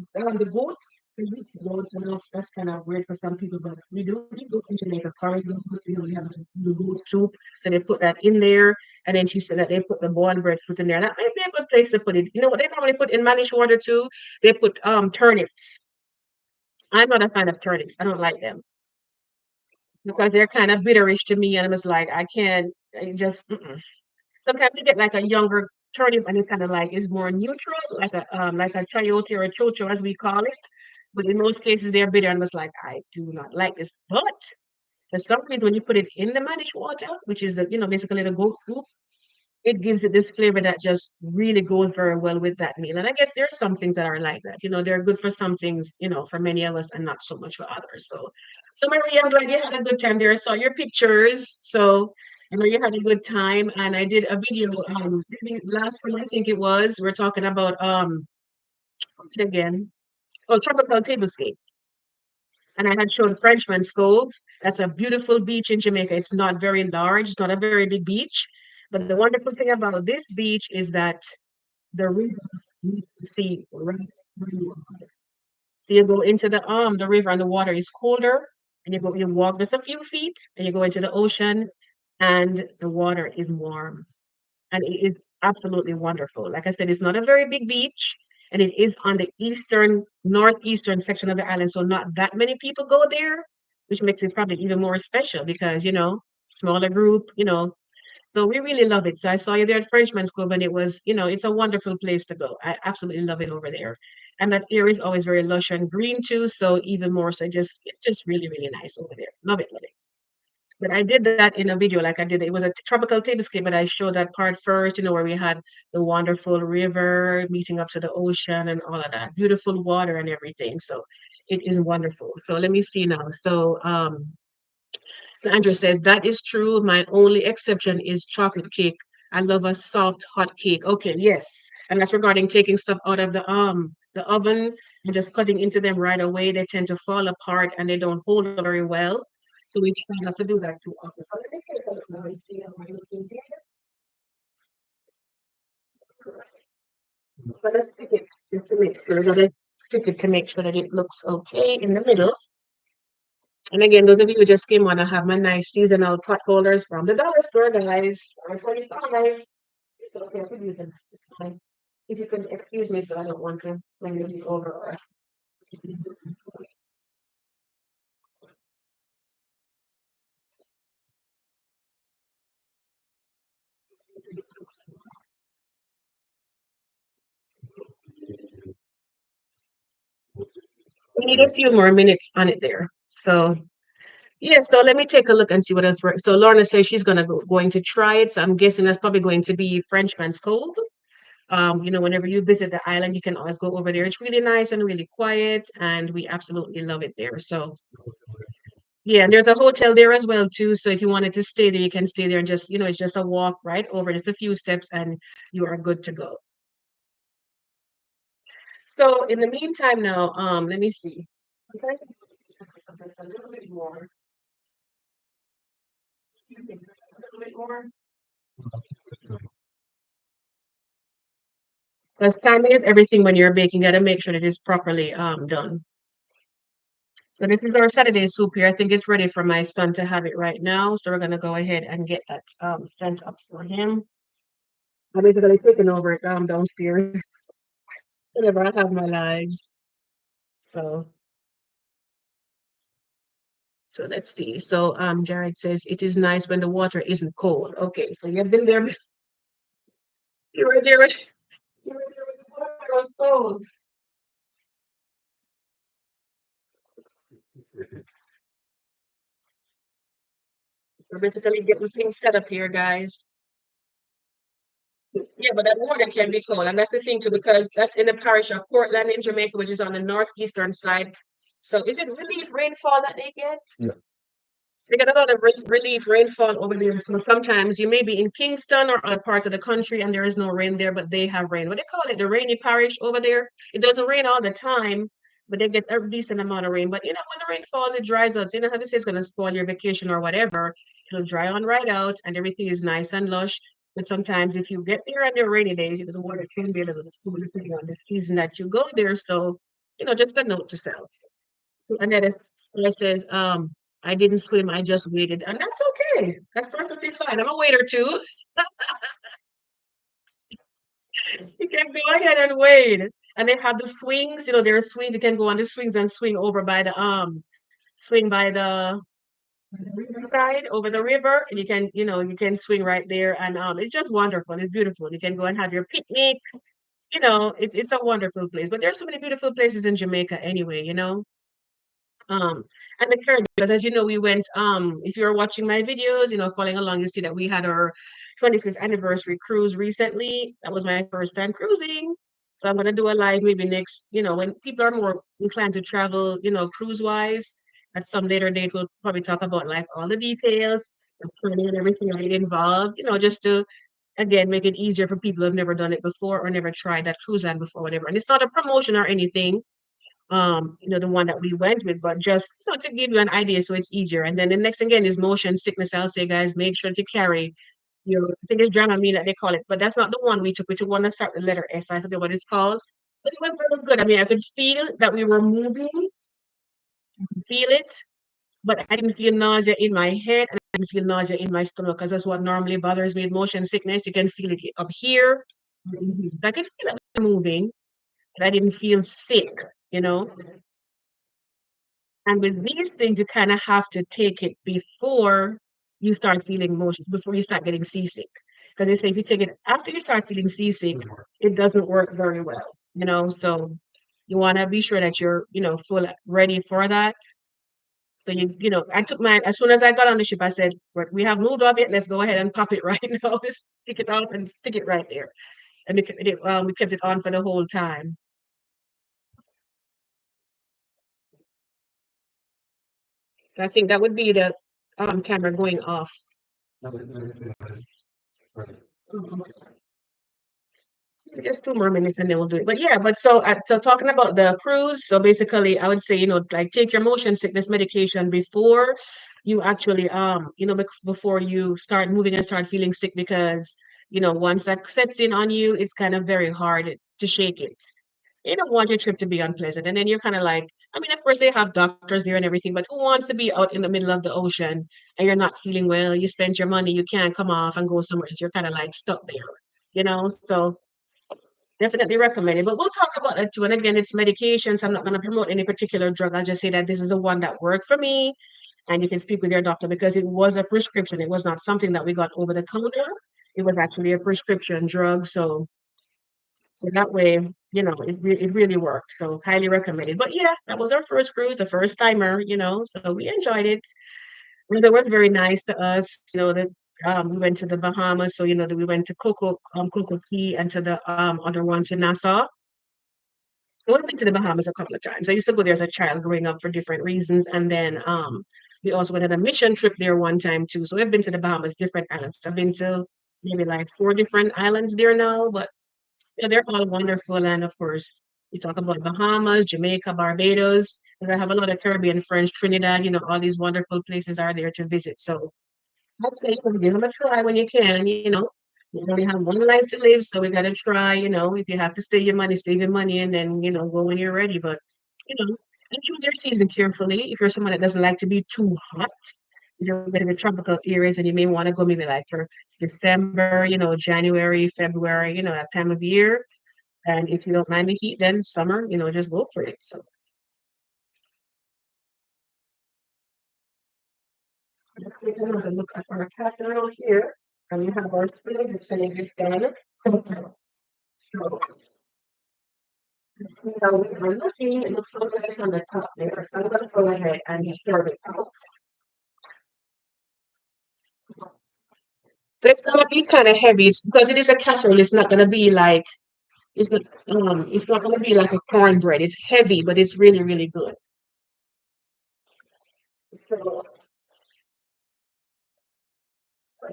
goat. They use goats, and that's kind of weird for some people, but we do eat goat in Jamaica. Curry goat, we have the goat soup, so they put that in there. And then she said that they put the boiled breadfruit in there. That might be a good place to put it. You know what they normally put in Manish water too? They put turnips. I'm not a fan of turnips. I don't like them because they're kind of bitterish to me, and I was like, I can't. I just sometimes you get like a younger turnip, and it's kind of like it's more neutral, like a chayote or a chocho as we call it. But in most cases, they're bitter, and was like, I do not like this. But for some reason, when you put it in the manish water, which is the basically the goat soup, it gives it this flavor that just really goes very well with that meal. And I guess there's some things that are like that. They're good for some things, for many of us and not so much for others. So Maria, I'm glad you had a good time there. I saw your pictures. So I know you had a good time. And I did a video, maybe last time I think it was, we're talking about, what's it again? Oh, tropical tablescape. And I had shown Frenchman's Cove. That's a beautiful beach in Jamaica. It's not very large, it's not a very big beach. But the wonderful thing about this beach is that the river meets the sea right where you are. So you go into the river and the water is colder, and you walk just a few feet and you go into the ocean and the water is warm. And it is absolutely wonderful. Like I said, it's not a very big beach, and it is on the northeastern section of the island, so not that many people go there, which makes it probably even more special because smaller group. So we really love it. So I saw you there at Frenchman's Club, and it's a wonderful place to go. I absolutely love it over there, and that area is always very lush and green too. So even more, so it's just really really nice over there. Love it, love it. But I did that in a video, like I did. It was a tropical tablescape, but I showed that part first, where we had the wonderful river meeting up to the ocean and all of that, beautiful water and everything. So it is wonderful. So let me see now. So Andrew says that is true. My only exception is chocolate cake. I love a soft hot cake. Okay, yes, and that's regarding taking stuff out of the oven and just cutting into them right away. They tend to fall apart and they don't hold very well. So we try not to do that too often. But let me take a look now and see how I'm looking here. But let's stick it just to make sure that it looks okay in the middle. And again, those of you who just came on, I have my nice seasonal pot holders from the dollar store, guys. For 25. It's okay to use them. It's fine. If you can excuse me, so I don't want to bring you over. We need a few more minutes on it there. So yeah, so let me take a look and see what else works. So Lorna says she's going to try it. So I'm guessing that's probably going to be Frenchman's Cove. Whenever you visit the island, you can always go over there. It's really nice and really quiet, and we absolutely love it there. So yeah, and there's a hotel there as well too. So if you wanted to stay there, you can stay there and just, it's just a walk right over, just a few steps, and you are good to go. So in the meantime now, let me see. Okay. A little bit more. A little bit more. Because timing is everything when you're baking. You got to make sure that it's properly done. So this is our Saturday soup here. I think it's ready for my son to have it right now. So we're gonna go ahead and get that sent up for him. I'm basically taking over it downstairs whenever I have my lives. So let's see. So Jared says it is nice when the water isn't cold. Okay, so you've been there. You were there. You were there when the water was cold. We're basically getting things set up here, guys. Yeah, but that water can be cold, and that's the thing too, because that's in the parish of Portland in Jamaica, which is on the northeastern side. So is it relief rainfall that they get? Yeah. We get a lot of relief rainfall over there. So sometimes you may be in Kingston or other parts of the country and there is no rain there, but they have rain. What they call it, the rainy parish over there. It doesn't rain all the time, but they get a decent amount of rain. But you know, when the rain falls, it dries out. So you know how this is going to spoil your vacation or whatever. It'll dry on right out and everything is nice and lush. But sometimes if you get there on the rainy days, you know, the water can be a little too depending on the season that you go there. So, you know, just a note to self. So Annette says, I didn't swim, I just waited. And that's okay. That's perfectly fine. I'm a waiter too. You can go ahead and wait. And they have the swings, you know, there are swings. You can go on the swings and swing by the riverside over the river. And you can, you know, you can swing right there. And it's just wonderful. It's beautiful. You can go and have your picnic. You know, it's a wonderful place. But there's so many beautiful places in Jamaica anyway, you know. Um, and the Caribbean, because as you know, we went, if you're watching my videos, you know, following along, you see that we had our 25th anniversary cruise recently. That was my first time cruising. So I'm gonna do a live maybe next, you know, when people are more inclined to travel, you know, cruise wise. At some later date, we'll probably talk about like all the details, the planning and everything that it involved, you know, just to again make it easier for people who've never done it before or never tried that cruise line before, whatever. And it's not a promotion or anything, you know, the one that we went with, but just you know, to give you an idea so it's easier. And then the next again is motion sickness. I'll say, guys, make sure to carry your, I think it's Dramamine that they call it, but that's not the one we took. We took one that start with letter S. I forget what it's called. But it was very good. I mean, I could feel that we were moving, feel it, but I didn't feel nausea in my head and I didn't feel nausea in my stomach because that's what normally bothers me with motion sickness. You can feel it up here. I could feel it moving, but I didn't feel sick, you know. And with these things, you kind of have to take it before you start feeling motion, before you start getting seasick. Because they say if you take it after you start feeling seasick, it doesn't work very well, you know. So you want to be sure that you're, you know, full ready for that. So you know, I took mine as soon as I got on the ship. I said, We have moved off it. Let's go ahead and pop it right now. Just stick it off and stick it right there." And we kept it on for the whole time. So I think that would be the timer going off. Just 2 more minutes and then we'll do it. But yeah, but so talking about the cruise, so basically I would say, you know, like take your motion sickness medication before you actually you know, before you start moving and start feeling sick because, you know, once that sets in on you, it's kind of very hard to shake it. You don't want your trip to be unpleasant. And then you're kind of like, I mean, of course they have doctors there and everything, but who wants to be out in the middle of the ocean and you're not feeling well, you spent your money, you can't come off and go somewhere, so you're kind of like stuck there, you know? So definitely recommend it. But we'll talk about that too. And again, it's medications. I'm not going to promote any particular drug. I'll just say that this is the one that worked for me. And you can speak with your doctor because it was a prescription. It was not something that we got over the counter. It was actually a prescription drug. So that way, you know, it really worked. So highly recommended. But yeah, that was our first cruise, the first timer, you know, so we enjoyed it. Weather was very nice to us. You know, that we went to the Bahamas, so you know that we went to Coco Key and to the other one to Nassau. I've been to the Bahamas a couple of times. I used to go there as a child growing up for different reasons. And then we also went on a mission trip there one time too. So we've been to the Bahamas, different islands. I've been to maybe like 4 different islands there now, but yeah, they're all wonderful. And of course, we talk about Bahamas, Jamaica, Barbados, because I have a lot of Caribbean friends, Trinidad, you know, all these wonderful places are there to visit. So I'd say give them a try when you can, you know. You only have one life to live, so we gotta try, you know. If you have to save your money and then, you know, go when you're ready. But you know, and choose your season carefully. If you're someone that doesn't like to be too hot, you're going to the tropical areas and you may want to go maybe like for December, you know, January, February, you know, that time of year. And if you don't mind the heat, then summer, you know, just go for it. So let's take another look at our casserole here. And we have our spinach, the spinach is done. So now we are looking, it looks so nice on the top there. So I'm going to go ahead and just serve it out. So it's gonna be kind of heavy. It's because it is a casserole. It's not gonna be like it's not gonna be like a cornbread. It's heavy, but it's really really good. So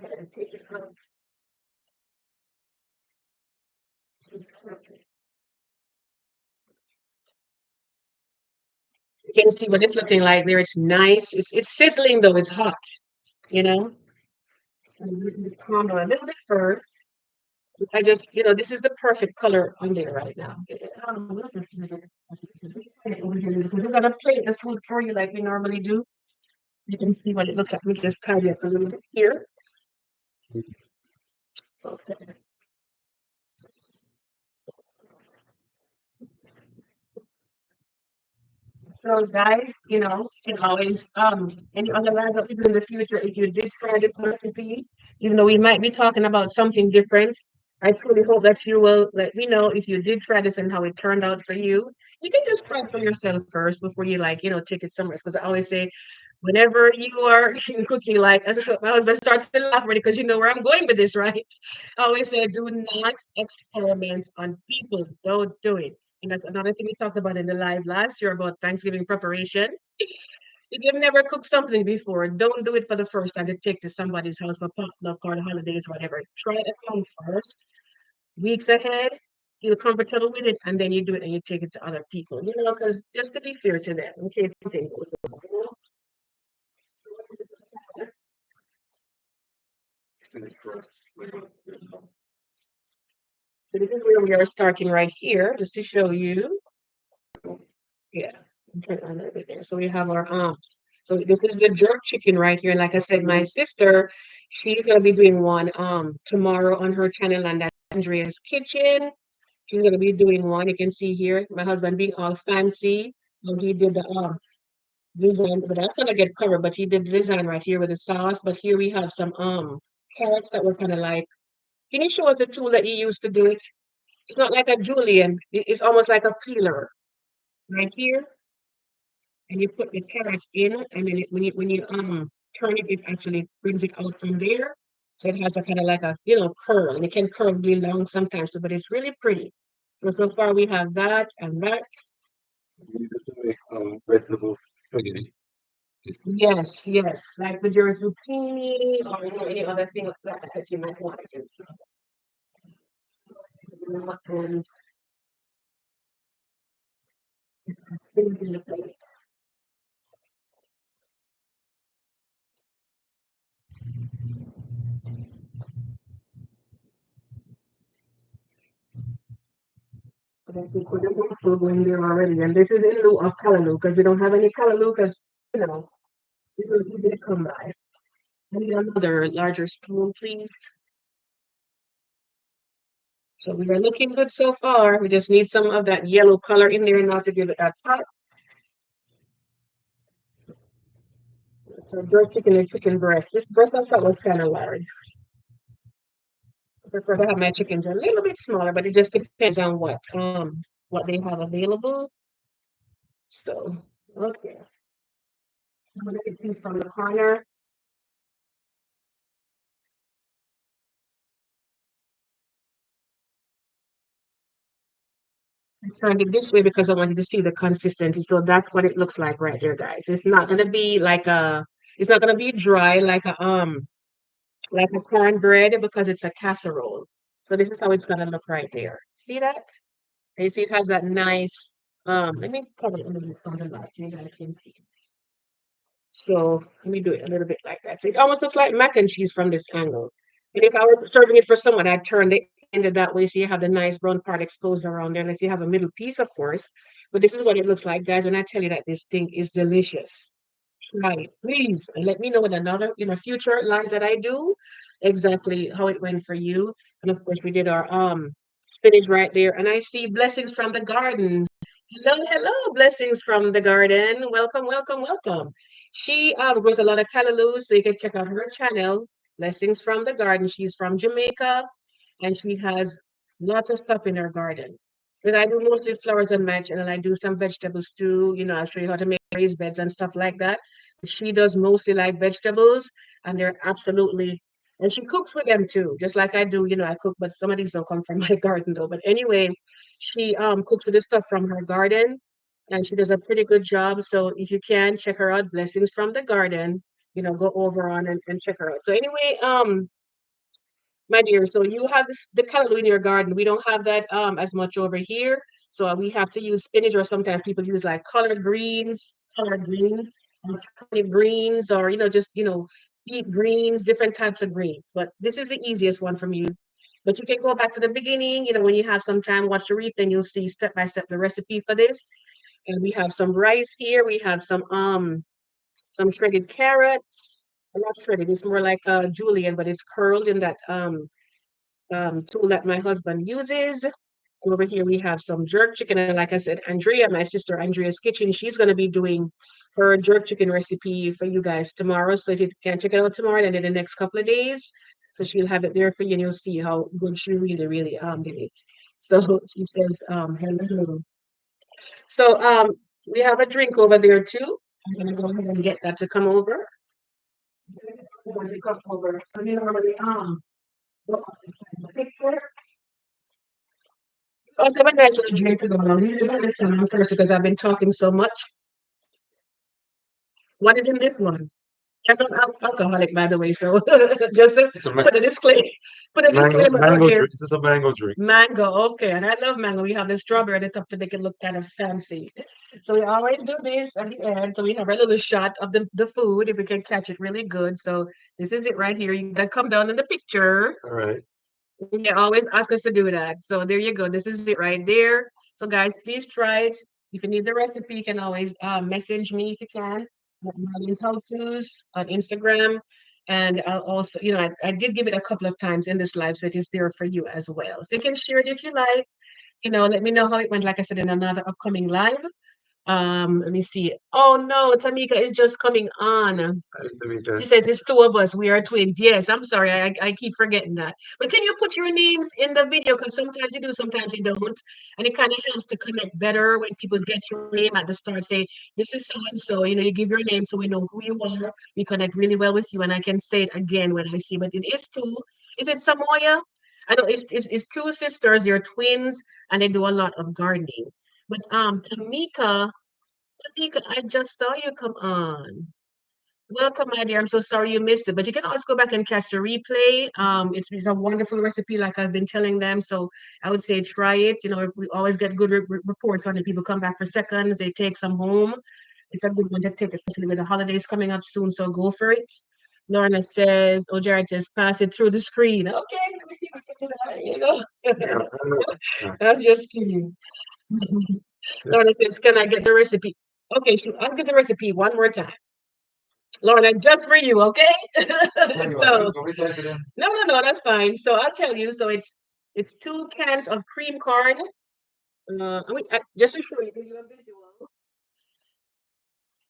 and take it out. You can see what it's looking like there. It's nice. It's sizzling though. It's hot. You know. Calm down a little bit first. I just, this is the perfect color on there right now. Because we're gonna plate the food for you like we normally do. You can see what it looks like. We just tidy up a little bit here. Okay. So guys, you can always any other lines that we do in the future, if you did try this recipe, even though we might be talking about something different, I truly hope that you will let me know if you did try this and how it turned out for you. You can just try it for yourself first before you take it somewhere. Because I always say, whenever you are cooking, like as my husband starts to laugh already because you know where I'm going with this, right? I always say, do not experiment on people. Don't do it. And that's another thing we talked about in the live last year about Thanksgiving preparation. If you've never cooked something before, don't do it for the first time to take to somebody's house for potluck or the holidays, whatever. Try it at home first, weeks ahead, feel comfortable with it, and then you do it and you take it to other people, because just to be fair to them, in case something goes wrong. So this is where we are starting right here, just to show you. Yeah, turn it on a little bit there. So we have our So this is the jerk chicken right here. Like I said, my sister, she's gonna be doing one tomorrow on her channel, and that's Andrea's Kitchen. She's gonna be doing one. You can see here, my husband being all fancy. And he did the design, but that's gonna get covered. But he did the design right here with the sauce. But here we have some carrots that were kind of like. Can you show us the tool that you used to do it? It's not like a julienne. It's almost like a peeler right here, and you put the carrots in it, and then when you turn it, it actually brings it out from there. So it has a kind of like a curl, and it can curl really long sometimes. So, but it's really pretty. So far we have that and that. You just make vegetable spaghetti. Yes, yes, like with your zucchini or any other thing like that you might want to do. And things in the plate. But I think we're still in there already. And this is in lieu of callaloo because we don't have any callaloo because, it's not easy to come by. I need another larger spoon, please. So we are looking good so far. We just need some of that yellow color in there now to give it that pop. So jerk chicken and chicken breast. This breast I thought was kind of large. I prefer to have my chickens a little bit smaller, but it just depends on what they have available. So okay. I'm gonna get these from the corner. I turned it this way because I wanted to see the consistency. So that's what it looks like right there, guys. It's not gonna be it's not gonna be dry like a cornbread because it's a casserole. So this is how it's gonna look right there. See that? And you see it has that nice, let me cover it a little bit from the light. You guys can see. So let me do it a little bit like that. So it almost looks like mac and cheese from this angle. And if I were serving it for someone, I'd turn the end of that way so you have the nice brown part exposed around there. Unless you have a middle piece, of course. But this is what it looks like, guys. When I tell you that this thing is delicious. Try it, please. And let me know in future lives that I do exactly how it went for you. And of course, we did our spinach right there. And I see blessings from the garden. Hello, hello, blessings from the garden. Welcome, welcome, welcome. She grows a lot of callaloo, so you can check out her channel, Blessings from the Garden. She's from Jamaica, and she has lots of stuff in her garden. Because I do mostly flowers and match, and then I do some vegetables too. I'll show you how to make raised beds and stuff like that. But she does mostly like vegetables, and they're absolutely, and she cooks with them too, just like I do. I cook, but some of these don't come from my garden though. But anyway, she cooks with the stuff from her garden, and she does a pretty good job. So if you can check her out, Blessings from the Garden. go over on and check her out. So anyway, my dear, so you have the callaloo in your garden. We don't have that as much over here. So we have to use spinach, or sometimes people use like collard greens, or turnip greens, or just beet greens, different types of greens. But this is the easiest one from you. But you can go back to the beginning, when you have some time, watch the replay, and you'll see step by step the recipe for this. And we have some rice here. We have some shredded carrots. Not shredded, it's more like julienne, but it's curled in that tool that my husband uses. And over here we have some jerk chicken. And like I said, Andrea, my sister Andrea's Kitchen, she's going to be doing her jerk chicken recipe for you guys tomorrow. So if you can check it out tomorrow, then in the next couple of days, so she'll have it there for you, and you'll see how good she really, really did it. So she says, hello. So we have a drink over there too. I'm gonna go ahead and get that to come over. When they come over, so you normally go on the picture. Also, have a nice little drink to go on. Usually this one first because I've been talking so much. What is in this one? I'm not alcoholic, by the way, so just to It's a put a disclaimer out mango here. drink. This is a mango drink. Mango, okay, and I love mango. We have the strawberry at the top to make it look kind of fancy. So we always do this at the end. So we have a little shot of the food if we can catch it really good. So this is it right here. You gotta come down in the picture. All right. They always ask us to do that. So there you go. This is it right there. So guys, please try it. If you need the recipe, you can always message me if you can at Marlene's How To's on Instagram. And I'll also, I did give it a couple of times in this live, so it is there for you as well. So you can share it if you like. Let me know how it went, like I said, in another upcoming live. Let me see. Oh no, Tamika is just coming on. She says it's two of us. We are twins. Yes, I'm sorry. I keep forgetting that. But can you put your names in the video? Because sometimes you do, sometimes you don't. And it kind of helps to connect better when people get your name at the start. Say, this is so and so. You give your name so we know who you are. We connect really well with you. And I can say it again when I see. But it is two. Is it Samoya? I know it's two sisters. They're twins and they do a lot of gardening. But Tamika, I just saw you come on. Welcome, my dear. I'm so sorry you missed it, but you can always go back and catch the replay. It's a wonderful recipe, like I've been telling them. So I would say try it. We always get good reports on it. People come back for seconds, they take some home. It's a good one to take, especially with the holidays coming up soon. So go for it. Lorna says, oh, Jared says, pass it through the screen. Okay, let me see if I can do that, Yeah. I'm just kidding. Lorna says, can I get the recipe? Okay, I'll get the recipe one more time. Lorna, just for you, okay? So no, that's fine. So I'll tell you. So it's 2 cans of cream corn. Just to show you, give you a visual.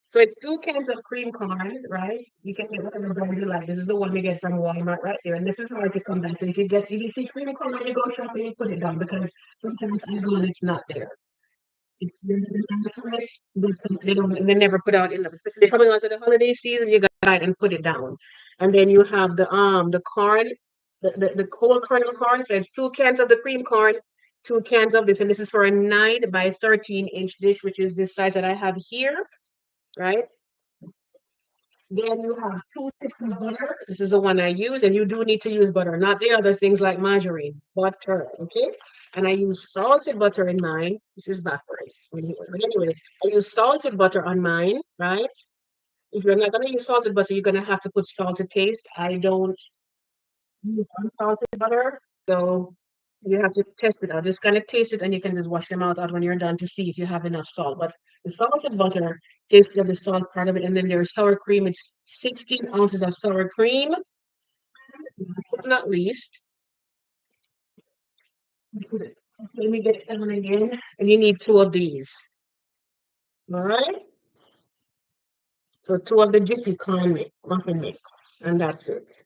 So it's 2 cans of cream corn, right? You can get whatever brand you like. This is the one you get from Walmart right there. And this is hard to come by. So if you see cream corn when you go shopping, you put it down because sometimes you go and it's not there. They never put out enough, especially coming onto the holiday season. You got and put it down, and then you have the corn, the whole kernel corn. So it's 2 cans of the cream corn, 2 cans of this, and this is for a 9 by 13 inch dish, which is this size that I have here, right? Then you have 2 sticks of butter. This is the one I use, and you do need to use butter, not the other things like margarine. Butter, okay? And I use salted butter in mine. This is backwards. But anyway, I use salted butter on mine, right? If you're not gonna use salted butter, you're gonna have to put salt to taste. I don't use unsalted butter, so you have to test it out. Just kind of taste it, and you can just wash them out when you're done to see if you have enough salt. But the salted butter tastes the salt part of it, and then there's sour cream. It's 16 ounces of sour cream. Not least, let me get it done again. And you need 2 of these. All right. So 2 of the jiffy corn muffin mix, and that's it.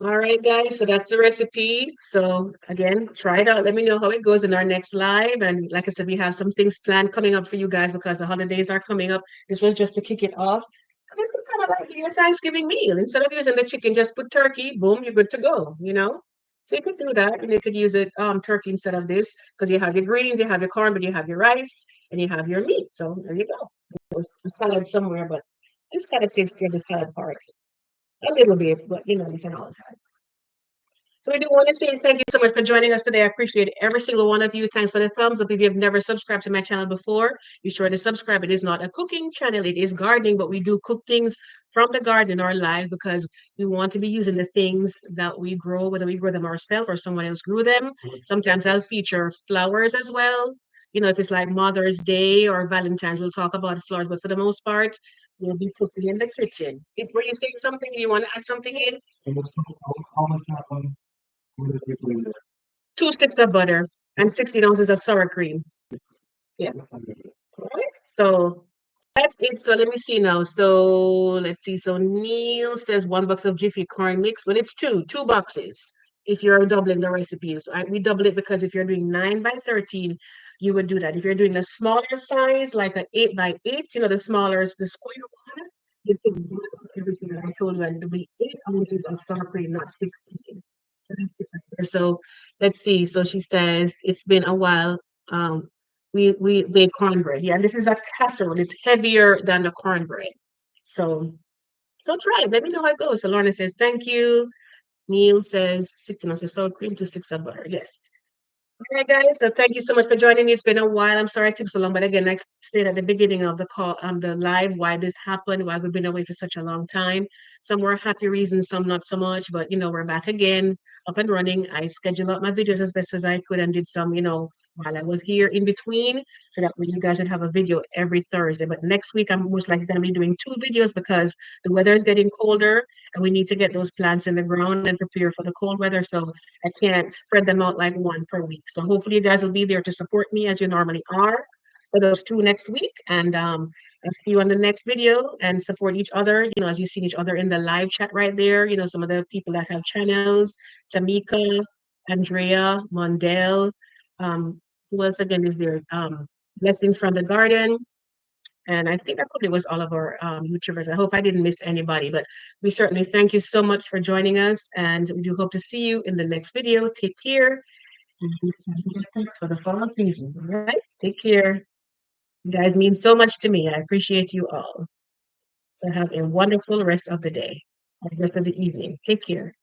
All right, guys, so that's the recipe. So again, try it out. Let me know how it goes in our next live. And like I said, we have some things planned coming up for you guys because the holidays are coming up. This was just to kick it off. This is kind of like your Thanksgiving meal. Instead of using the chicken, just put turkey, boom, you're good to go, So you could do that, and you could use it turkey instead of this because you have your greens, you have your corn, but you have your rice and you have your meat. So there you go. There's a salad somewhere, but this kind of takes care of the salad part a little bit, but you can always have. So we do want to say thank you so much for joining us today. I appreciate every single one of you. Thanks for the thumbs up. If you've never subscribed to my channel before, be sure to subscribe. It is not a cooking channel, it is gardening, but we do cook things from the garden in our lives because we want to be using the things that we grow, whether we grow them ourselves or someone else grew them. Sometimes I'll feature flowers as well. If it's like Mother's Day or Valentine's, we'll talk about flowers, but for the most part, we'll be cooking in the kitchen. If were you saying something, you want to add something in? How much would it be in 2 sticks of butter and 16 ounces of sour cream. Yeah. Right. So that's it. So let me see now. So let's see. So Neil says 1 box of Jiffy corn mix. Well, it's two boxes if you're doubling the recipes. We double it because if you're doing 9 by 13, you would do that. If you're doing a smaller size, like an 8 by 8, the smaller, the square one, you can do everything that I told you, and it'll be 8 ounces of sour cream, not 16. So let's see. So she says it's been a while. Um, we made cornbread. Yeah, and this is a casserole. It's heavier than the cornbread. So try it. Let me know how it goes. So Lorna says thank you. Neil says 16 ounces of sour cream, 2 sticks of butter. Yes. All right, guys. So thank you so much for joining me. It's been a while. I'm sorry it took so long, but again, I explained at the beginning of the call, the live, why this happened, why we've been away for such a long time. Some were happy reasons, some not so much. But we're back again, up and running. I scheduled out my videos as best as I could and did some, while I was here in between, so that way you guys would have a video every Thursday. But next week, I'm most likely going to be doing 2 videos because the weather is getting colder and we need to get those plants in the ground and prepare for the cold weather. So I can't spread them out like one per week. So hopefully you guys will be there to support me as you normally are for those 2 next week. And I'll see you on the next video and support each other, as you see each other in the live chat right there. Some of the people that have channels, Tamika, Andrea, Mondell, who else again is there? Blessings from the Garden. And I think that probably was all of our YouTubers. I hope I didn't miss anybody, but we certainly thank you so much for joining us. And we do hope to see you in the next video. Take care. For the fall season. All right. Take care. You guys mean so much to me. I appreciate you all. So have a wonderful rest of the day, or rest of the evening. Take care.